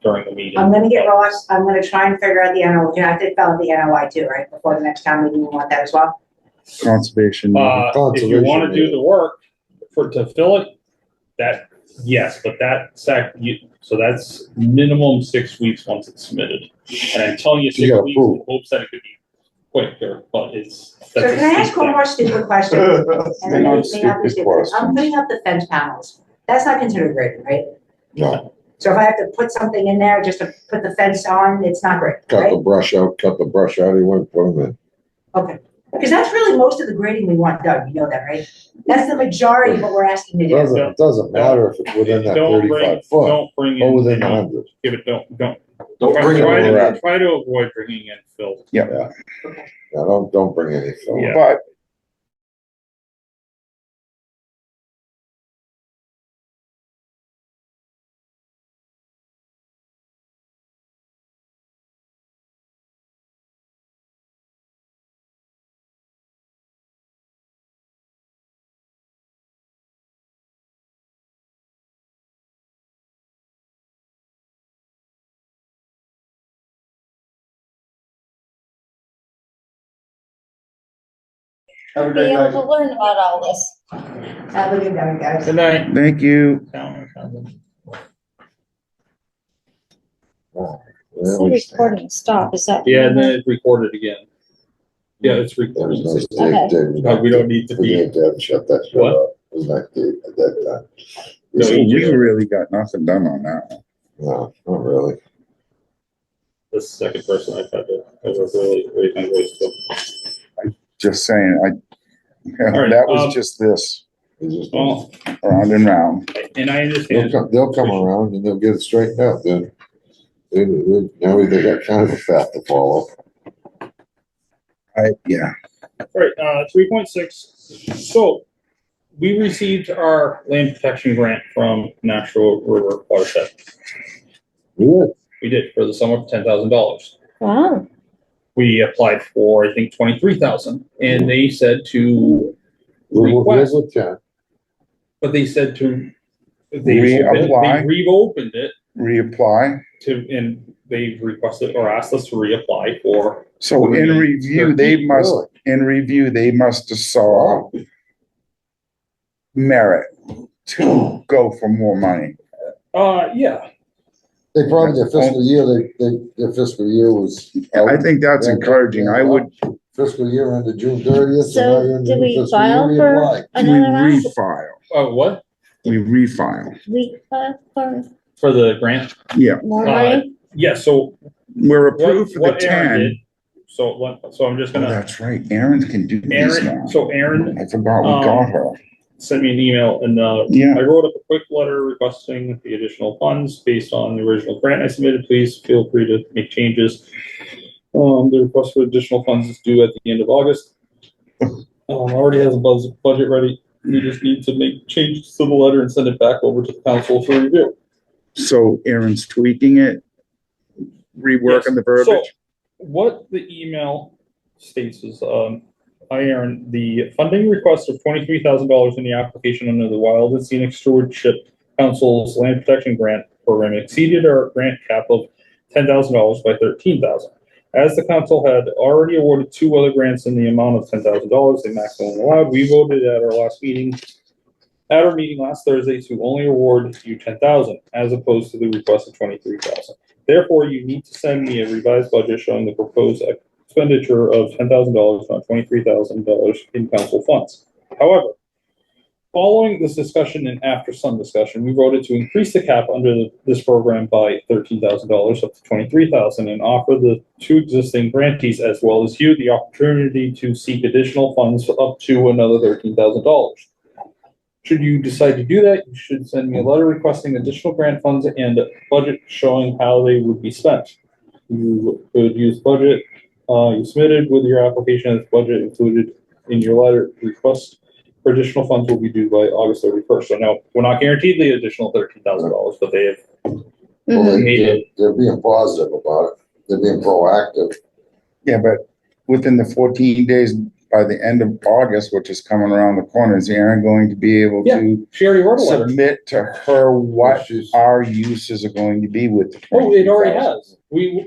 during the meeting. I'm gonna get Ross, I'm gonna try and figure out the NOI, I did fill out the NOI too, right, before the next town meeting, you want that as well? Conservation. If you wanna do the work to fill it, that, yes, but so that's minimum 6 weeks once it's submitted. And I'm telling you, 6 You gotta weeks in prove. hopes that it could be quicker, but it's. So that's a can I ask steep one thing. more stupid question? And They're then not may not be stupid stupid. I'm questions. putting up the fence panels, that's not considered grading, right? No, So if I have to put something in there just to put the fence on, it's not great, cut right? the brush out, he wouldn't put them in. Okay, because that's really most of the grading we want done, you know that, right? That's the majority of what we're asking to do. It doesn't matter if it's within that Don't bring- 35 foot Don't bring or in. within any- 100. Give it, don't. Don't bring it Try over. try to avoid bringing in fill. Yeah, don't bring any fill. Yeah. But Be able to learn about all this. Have a good night, guys. Good night. thank you. See recording stop, is that? Yeah, and then it's recorded again. Yeah, it's recorded. There's no state Okay. date. No, we don't need to We be. need to have shut that shit What? up. There's not date at that time. No, So you we just- really got nothing done on that one. No, not really. The second person I've had to, I was really hungry, so. Just saying, right, that was just this, It's just- Well, round and round. and I understand. They'll come around and they'll get it straightened out then. Now they got kind of a path to follow. Yeah, Right, 3.6. So we received our land protection grant from Nashua River Watershed. Yeah. We did for the sum of $10,000. Wow. We applied for, I think, 23,000, and they said to request, With 10. but they said to Reapply. they reopened it reapply. and they requested or asked us to reapply for. So in review, they must have saw merit to go for more money. Yeah, They probably, their fiscal year was. I think that's encouraging. I would Fiscal year ended June 30th. So, now you're in the did we fiscal file year, for- reapply. we Another round? refile. what? We refile. We, for For the grant? Yeah, more money? Yeah, so we're approved for the what Aaron did, 10. so I'm just Oh, gonna, that's right. Aaron can do these now. Aaron I forgot we got her. sent me an email and, Yeah. I wrote up a quick letter requesting the additional funds based on the original grant I submitted. Please feel free to make changes. The request for additional funds is due at the end of August. Already has a budget ready. We just need to make changes to the letter and send it back over to the council for review. So Aaron's tweaking it, reworking the So verbiage. what the email states is, hi Aaron, the funding request of $23,000 in the application under the Wild and Scenic Stewardship Council's Land Protection Grant Program exceeded our grant cap of $10,000 by $13,000. As the council had already awarded 2 other grants in the amount of $10,000, the maximum allowed, we voted at our meeting last Thursday to only award you $10,000 as opposed to the request of $23,000. Therefore, you need to send me a revised budget showing the proposed expenditure of $10,000, not $23,000 in council funds. However, Following this discussion and after some discussion, we voted to increase the cap under this program by $13,000 up to $23,000 and offer the two existing grantees as well as you the opportunity to seek additional funds up to another $13,000. Should you decide to do that, you should send me a letter requesting additional grant funds and a budget showing how they would be spent. You could use budget you submitted with your application as budget included in your letter request. For additional funds will be due by August 31st. So now we're not guaranteed the additional $13,000, but they have Well, made it. they're being positive about it. They're being proactive. Yeah, but within the 14 days, by the end of August, which is coming around the corner, is Aaron going to be able Yeah, to she already wrote a letter. submit to her what She's- our uses are going to be with the Oh, it already 23,000? has.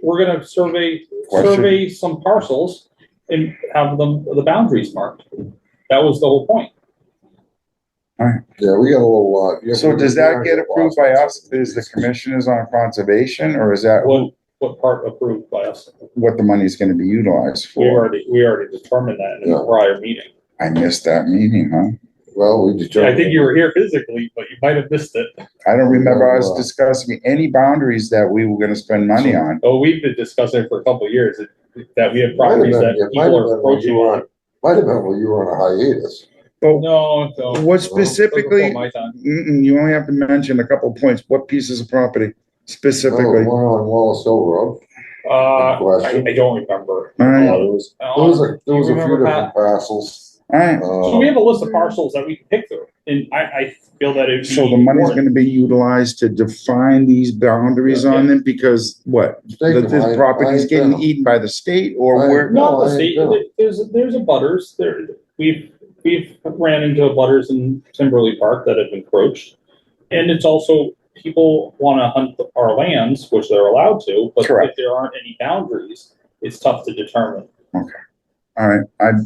We're gonna survey Question. some parcels and have them, the boundaries marked. That was the whole point. Yeah, we got a little lot. So does that get approved by us? Is the commissioners on conservation, or is that What part approved by us? what the money's gonna be utilized We for? already determined that in a Yeah. prior meeting. I missed that meeting, huh? Well, we determined. I think you were here physically, but you might have missed it. I don't remember us Wow. discussing any boundaries that we were gonna spend money on. Oh, we've been discussing it for a couple of years, that we have Might have properties been- that it might people have are been when approaching. you were on- Might have been when you were on a hiatus. No, no. What Before specifically, my time. you only have to mention a couple of points. What pieces of property Oh, specifically? one on Wallace Hill Road. I don't remember. All right, There was a Do you few remember, different parcels. all right. So we have a list of parcels that we can pick through, and I feel that it'd be. So the money's important. gonna be utilized to define these boundaries on them, because what? The property's getting eaten by the state, or we're, Not No, the I state, don't. there's a butters, we've ran into butters in Timberley Park that have encroached. And it's also, people wanna hunt our lands, which they're allowed to, but if Correct. there aren't any boundaries, it's tough to determine. all right,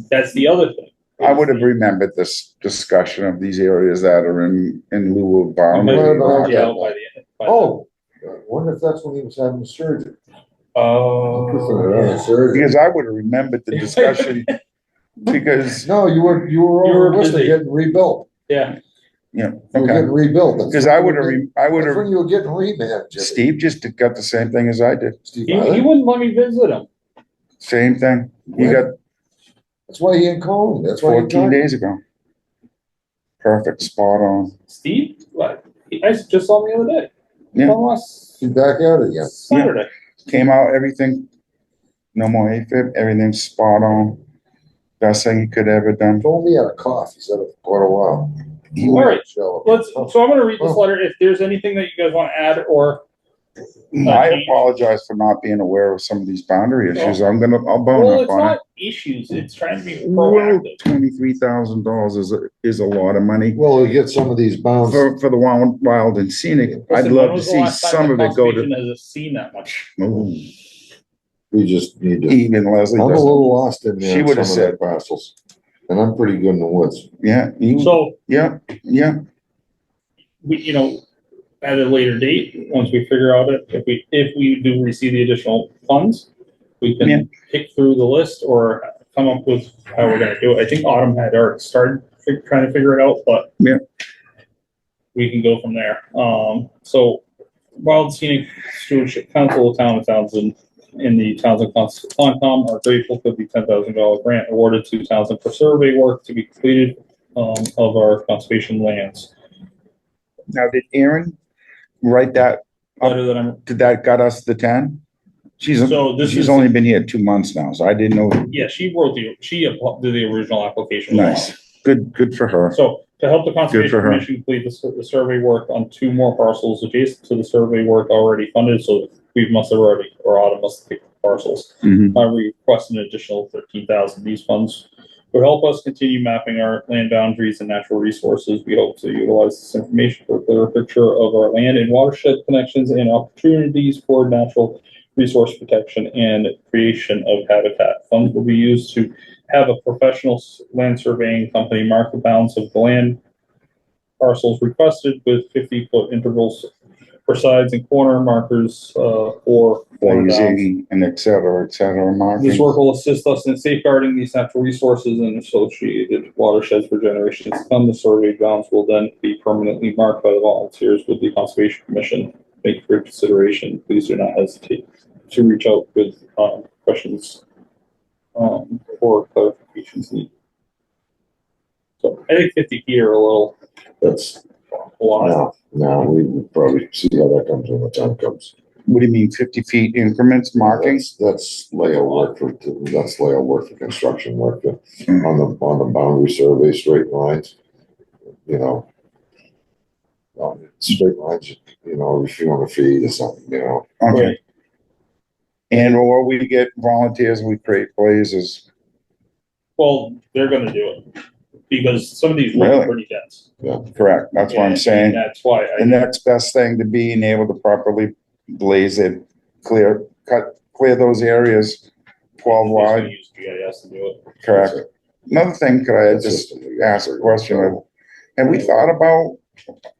That's the other thing. I would have remembered this discussion of these areas that are in lieu of We might boundaries. have burned you out by the end. Oh, I wonder if that's when he was having surgery. Oh. Surgery. Because I would have remembered the discussion, because, No, you were You were over in Worcester busy. getting rebuilt. Yeah, yeah, You were okay. getting rebuilt. Because I would have, That's when you were getting remand, Jimmy. Steve just got the same thing as I did. Steve he Island. wouldn't let me visit him. Same thing. You got That's why he didn't call me. That's why he 14 days ago. Perfect, spot on. Steve, what? I just saw him the other day. Yeah. Saw him last He's back out again. Saturday. Came out, everything, no more AFib, everything's spot on. Best thing he could ever done. Told me he had a cough. He said it for quite a while. He All right, So so I'm gonna read this letter. If there's anything that you guys want to add or. I apologize for not being aware of some of these boundary issues. I'll Well, bone up it's on it. not issues, it's trying to be Well, proactive. $23,000 is a lot of money. Well, we get some of these bounds. For the wild and scenic, I'd Listen, love when to was the see last time some the of it go to, conservation Has seen that much. Ooh, We just need to. even Leslie I'm a doesn't. little lost in there. She in would've some of their parcels. And I'm pretty good in the woods. Yeah, So, yeah. we, at a later date, once we figure out if we do receive the additional funds, we Yeah. can pick through the list or come up with how we're gonna do it. I think Autumn had already started trying to figure it out, but Yeah. we can go from there. So Wild Scenic Stewardship Council, the town of Townsend, and the Townsend Concom are grateful for the $10,000 grant awarded to Townsend for survey work to be completed of our conservation lands. Now, did Aaron write that? Letter that I'm, Did that got us the 10? She's So this she's is- only been here 2 months now, so I didn't know. yeah, she did the original application. Nice. Good for her. So to help the Good Conservation for her. Commission complete the survey work on 2 more parcels adjacent to the survey work already funded, so we must have already, or Autumn must have taken the parcels. Mhm. I request an additional 13,000. These funds would help us continue mapping our land boundaries and natural resources. We hope to utilize this information for a clearer picture of our land and watershed connections and opportunities for natural resource protection and creation of habitat. Funds will be used to have a professional land surveying company mark the bounds of the land parcels requested with 50-foot intervals for sides and corner markers, for corner downs. Blazing and et cetera, marking. This work will assist us in safeguarding these natural resources and associated watersheds for generations to come. The survey bounds will then be permanently marked by the volunteers with the Conservation Commission. Thank you for your consideration. Please do not hesitate to reach out with questions or clarifications needed. So I think 50 feet are a little, That's, a lot. now, we will probably see how that comes when the time comes. What do you mean, 50 feet increments marking? That's layout work for construction work, on the boundary survey, straight lines, you know. Straight lines, you know, if you want to feed or something, you know. Okay. And or we get volunteers, we create blazes. Well, they're gonna do it because some of these look Really? pretty dense. Correct, that's what I'm And saying. That's why The next best thing to being able to properly blaze it, clear those areas 12 wide, Use GIS to do it. correct? Another thing, could I just ask a question? Have we thought about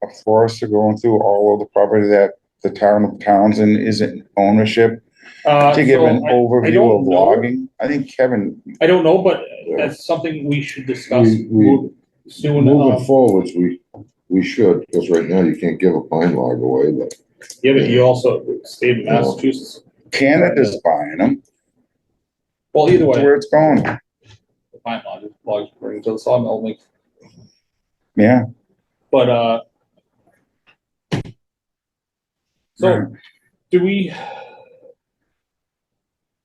a forester going through all of the property that the town of Townsend is in ownership? To give an overview don't of know. logging? I think Kevin, I don't know, but that's something we should discuss We- soon. Moving forwards, we should, because right now you can't give a pine log away, but. Yeah, but you also, state of Massachusetts, Canada's buying them. well, either That's way, where it's going. the pine logs bring to the sawmill, like, Yeah. but, so, do we,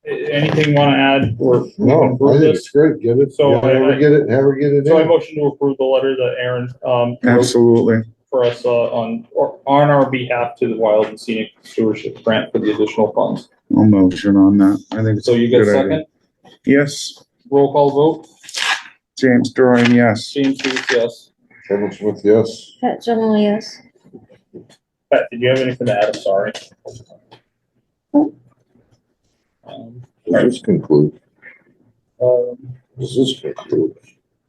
anything want to add or No, I improve think this? it's great, get it, So have her get it in. So I motion to approve the letter that Aaron, wrote Absolutely. for us, on our behalf to the Wild and Scenic Stewardship Grant for the additional funds. I'll motion on that. I think it's So a you get a good idea. second? Yes, Roll call vote? James Dorian, yes. James Hughes, yes. Kevin Smith, yes. Pat Generally, yes. Pat, did you have anything to add? I'm sorry. Does this conclude? Um, Does this conclude?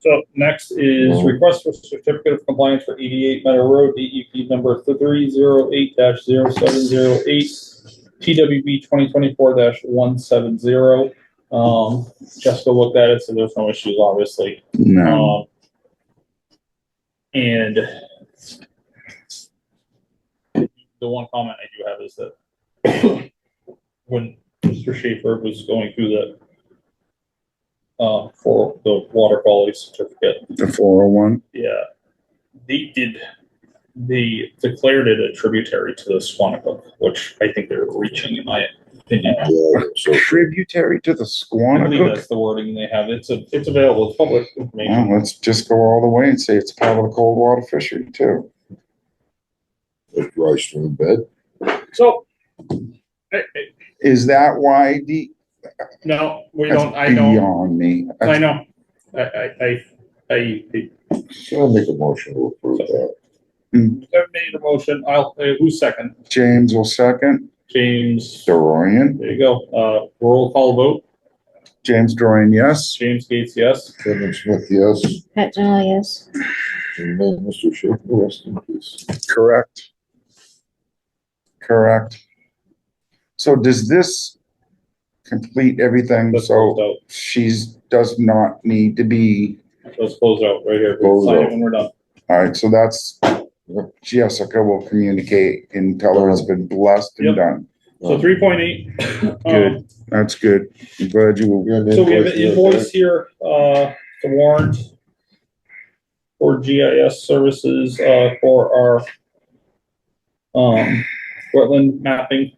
So next is request for certificate of compliance for 88 Meadow Road, DEP number 308-0708, TWB 2024-170. Jessica looked at it, so there's no issues, obviously. No, And the one comment I do have is that when Mr. Schaefer was going through the for the water quality certificate, the 401. yeah, they declared it a tributary to the Squanicook, which I think they're reaching, in my opinion. Yeah, so Tributary to the I believe Squanicook. that's the wording they have. It's available. It's public information. Well, let's just go all the way and say it's part of the cold water fishery too. a dry stream bed. So, Is that why no, we that's don't. I know. beyond me? I know. I So I'll make a motion to approve that. have made a motion. Who's second? James will second. James. Dorian. There you go. Roll call vote. James Dorian, yes. James Gates, yes. Kevin Smith, yes. Pat Generally, yes. And then Mr. Schaefer, rest in peace. Correct. Correct. So does this complete everything? Let's close So out. does not need to be, Let's close out right here. Close Sign it out. when we're done. all right, so that's, Jessica will communicate and tell her it's been blessed and Yep. done. So 3.8. Good. That's good. I'm glad you, So we have an invoice here, the warrant for GIS services, for our, wetland mapping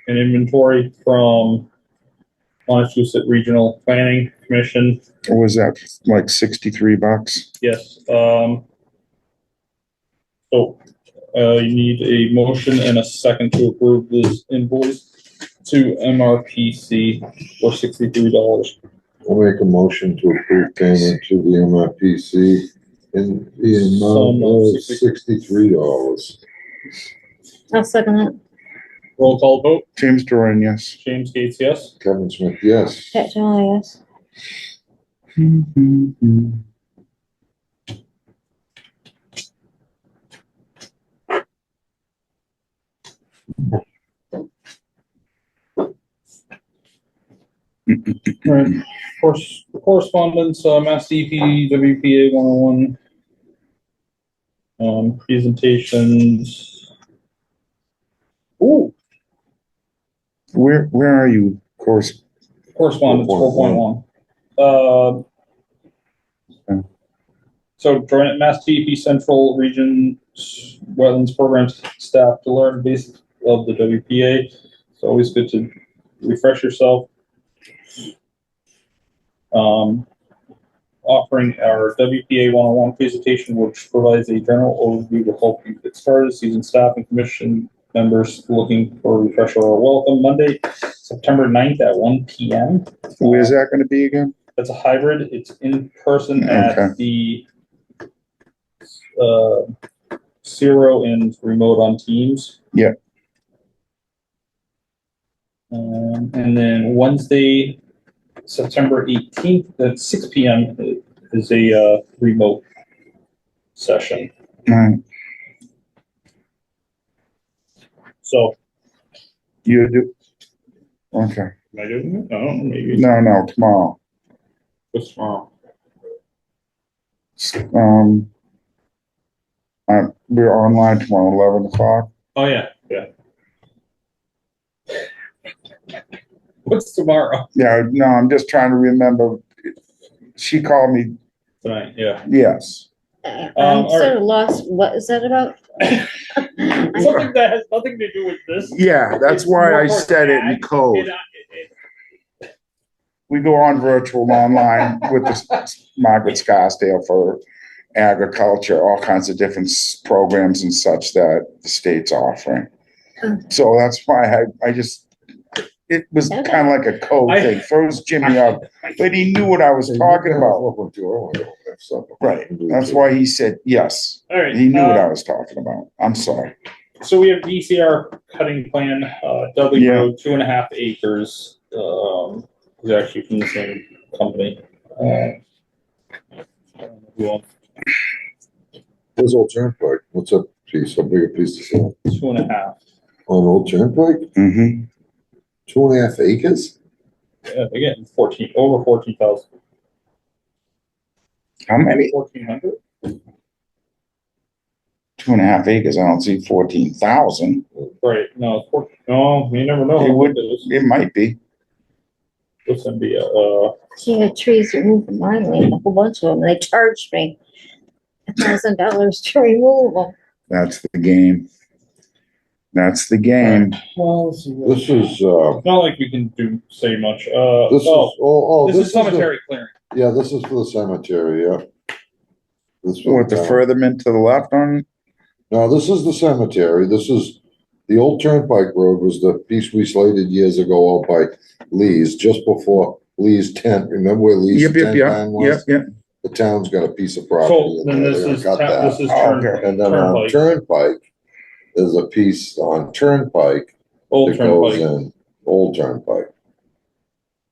and inventory from Montechusett Regional Planning Commission. what was that, like $63? Yes, so, you need a motion and a second to approve this invoice to MRPC for $63. I'll make a motion to approve payment to the MRPC in the amount of $63. I'll second that. Roll call vote. James Dorian, yes. James Gates, yes. Kevin Smith, yes. Pat Generally, yes. Right, of course, correspondence, Mass DEP, WPA 101. Presentations. Ooh, Where are you? Course, correspondence 4.1. So join at Mass DEP Central Region Wetlands Programs staff to learn basics of the WPA. It's always good to refresh yourself. Offering our WPA 101 presentation, which provides a general overview to help you get started. Seasoned staff and commission members looking for a refresher are welcome. Monday, September 9th at 1 p.m. where's that gonna be again? That's a hybrid. It's in person Okay. at the Zero and remote on Teams. Yeah. And then Wednesday, September 18th at 6 p.m. is a remote session. Right. So, You do? Okay. am I doing it? No, maybe. No, tomorrow. What's tomorrow? We're online tomorrow, 11 o'clock. Oh, yeah. What's tomorrow? Yeah, no, I'm just trying to remember. She called me, Tonight, yeah. yes. I'm all sort right. of lost. What is that about? Something that has nothing to do with this. Yeah, that's why I said it in code. We go on virtual online with the Margaret Scarsdale for agriculture, all kinds of different programs and such that the state's offering. So that's why I just, it was kind of like a code thing, throws Jimmy up, but he knew what I was talking about. Right, that's why he said yes. All right. He knew what I was talking about. I'm sorry. So we have DCR cutting plan, Dudley Yeah. Road, 2.5 acres. Is actually from the same company. Where's Old Turnpike? What's up piece, a bigger piece to sell? 2.5. On Old Turnpike, Mm-hmm. 2.5 acres? Yeah, again, over 14,000. How many? 1,400. 2.5 acres. I don't see 14,000. Right. No, it's 14. No, you never know. It would, it might be. What's gonna be She had trees removed from my land, a whole bunch of them. They charged me $1,000 to remove them. That's the game. That's the game. well, This is, not like we can say much. this is, this is the- cemetery clearing. Yeah, this is for the cemetery, yeah. This one, What, the furtherment to the left on? No, this is the cemetery. This is, the old Turnpike Road was the piece we slated years ago out by Lee's, just before Lee's tent. Remember where Lee's Yep, tent yep, line yep, was? yep. The town's got a piece of property. So in then there. this They're is, gonna cut that. this is Oh, turn, okay. And then on Turnpike, there's a piece on Turnpike Old that goes Turnpike. in, Old Turnpike.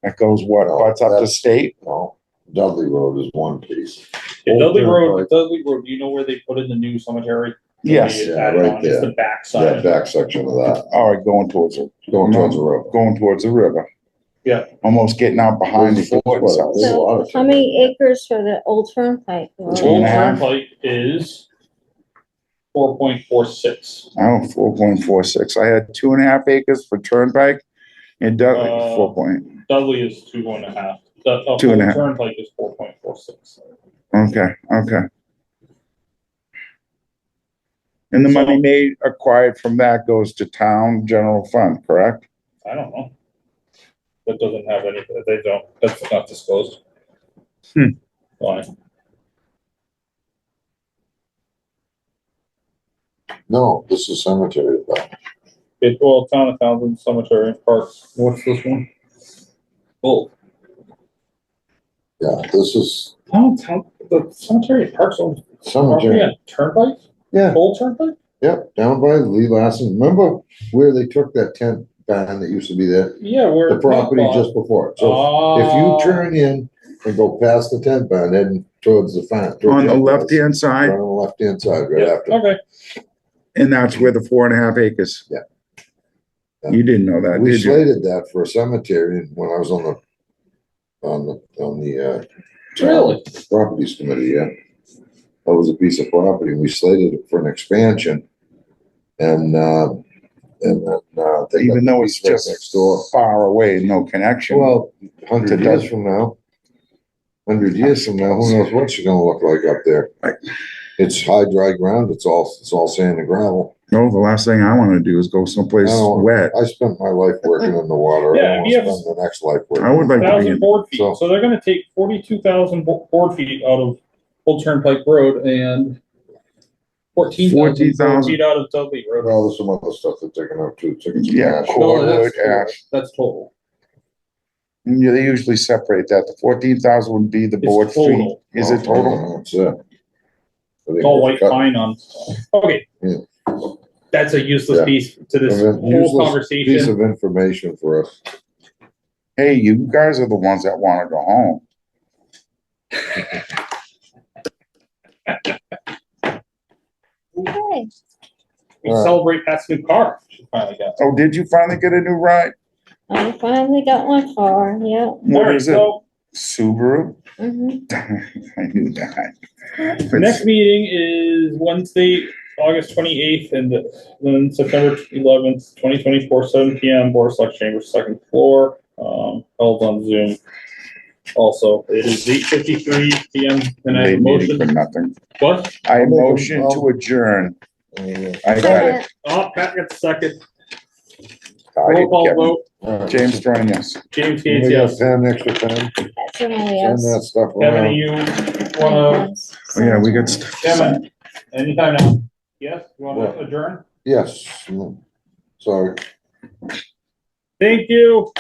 That goes what, No, butts up the that's- state? No, Dudley Road is one piece. Yeah, Old Dudley Road, Turnpike. Dudley Road, do you know where they put in the new cemetery? Yes. They Yeah, added right on, it's there. the back Yeah, side. back section of that, All right, going towards it. going towards the river. Going towards the river. Yeah. Almost getting out behind the fort and stuff. There's a lot So of how many acres for the old turnpike? Two Old and a half. Turnpike is 4.46. Oh, 4.46. I had 2.5 acres for Turnpike and Dudley, 4 point. Dudley is 2.5. Two and a half. Turnpike is 4.46. Okay, okay. And the money made acquired from that goes to town general fund, correct? I don't know. That doesn't have any, they don't, that's not disclosed. Why? No, this is cemetery. Well, Town of Townsend Cemetery and Parks. What's this one? Oh, Yeah, this is the cemetery and Parks on cemetery. yeah, Turnpike? Yeah, Old Turnpike? yep, down by Lee Lassen. Remember where they took that tent van that used to be there? Yeah, where. The property just before. it. So if you turn in and go past the tent van, heading towards the front. On the left-hand side, Right on the left-hand side, right Yeah, after. okay. and that's where the 4.5 acres. Yeah. You didn't know that, We did you? slated that for a cemetery when I was on the on the, Really? properties committee, yeah. That was a piece of property, we slated it for an expansion. And then, they got Even the though it's piece right just next door. far away, no connection. Well, 100 years from now, 100 years from now, who knows what you're gonna look like up there? Right. It's high, dry ground, it's all sand and gravel. No, the last thing I wanna do is go someplace wet. I spent my life working in the water, I Yeah, don't wanna you have- spend the next life working. I would like to be 1,000 in, board feet, So- so they're gonna take 42,000 board feet out of Old Turnpike Road and 14,000 board 14,000. feet out of Dudley Road. Well, there's some other stuff they're taking out too, taking some Yeah, ash. cool. No, that's Cordwood, total. ash. That's total. yeah, they usually separate that. The 14,000 would be the It's board feet. total. Is it total? That's it. I think It's all we're white cut- pine on, okay. Yeah. That's a useless Yeah. piece to this a whole useless Piece conversation. of information for us. Hey, you guys are the ones that wanna go home. Okay. We celebrate Pat's new car. She finally got. Oh, did you finally get a new ride? I finally got my car, yeah. What Alright, is it? so Subaru? Mhm. I knew that. next meeting is Wednesday, August 28th, and then September 11th, 2024, 7 PM, Board of Select Chambers, second floor, held on Zoom. Also, it is 8:53 PM, and I have a Late meeting for motion. nothing. What? I I'll make a- motion to adjourn. I got it. Second. Oh, Pat got the second. I Roll didn't call get one. vote. All right. James Strang, yes. James We Gates, got yes. pen, extra pen, That's somebody send that else. stuff Kevin, around. you wanna, Oh, yeah, we got stuff. to sign. Kevin, anytime now? Yes, you wanna What? adjourn? Yes, sorry. Thank you.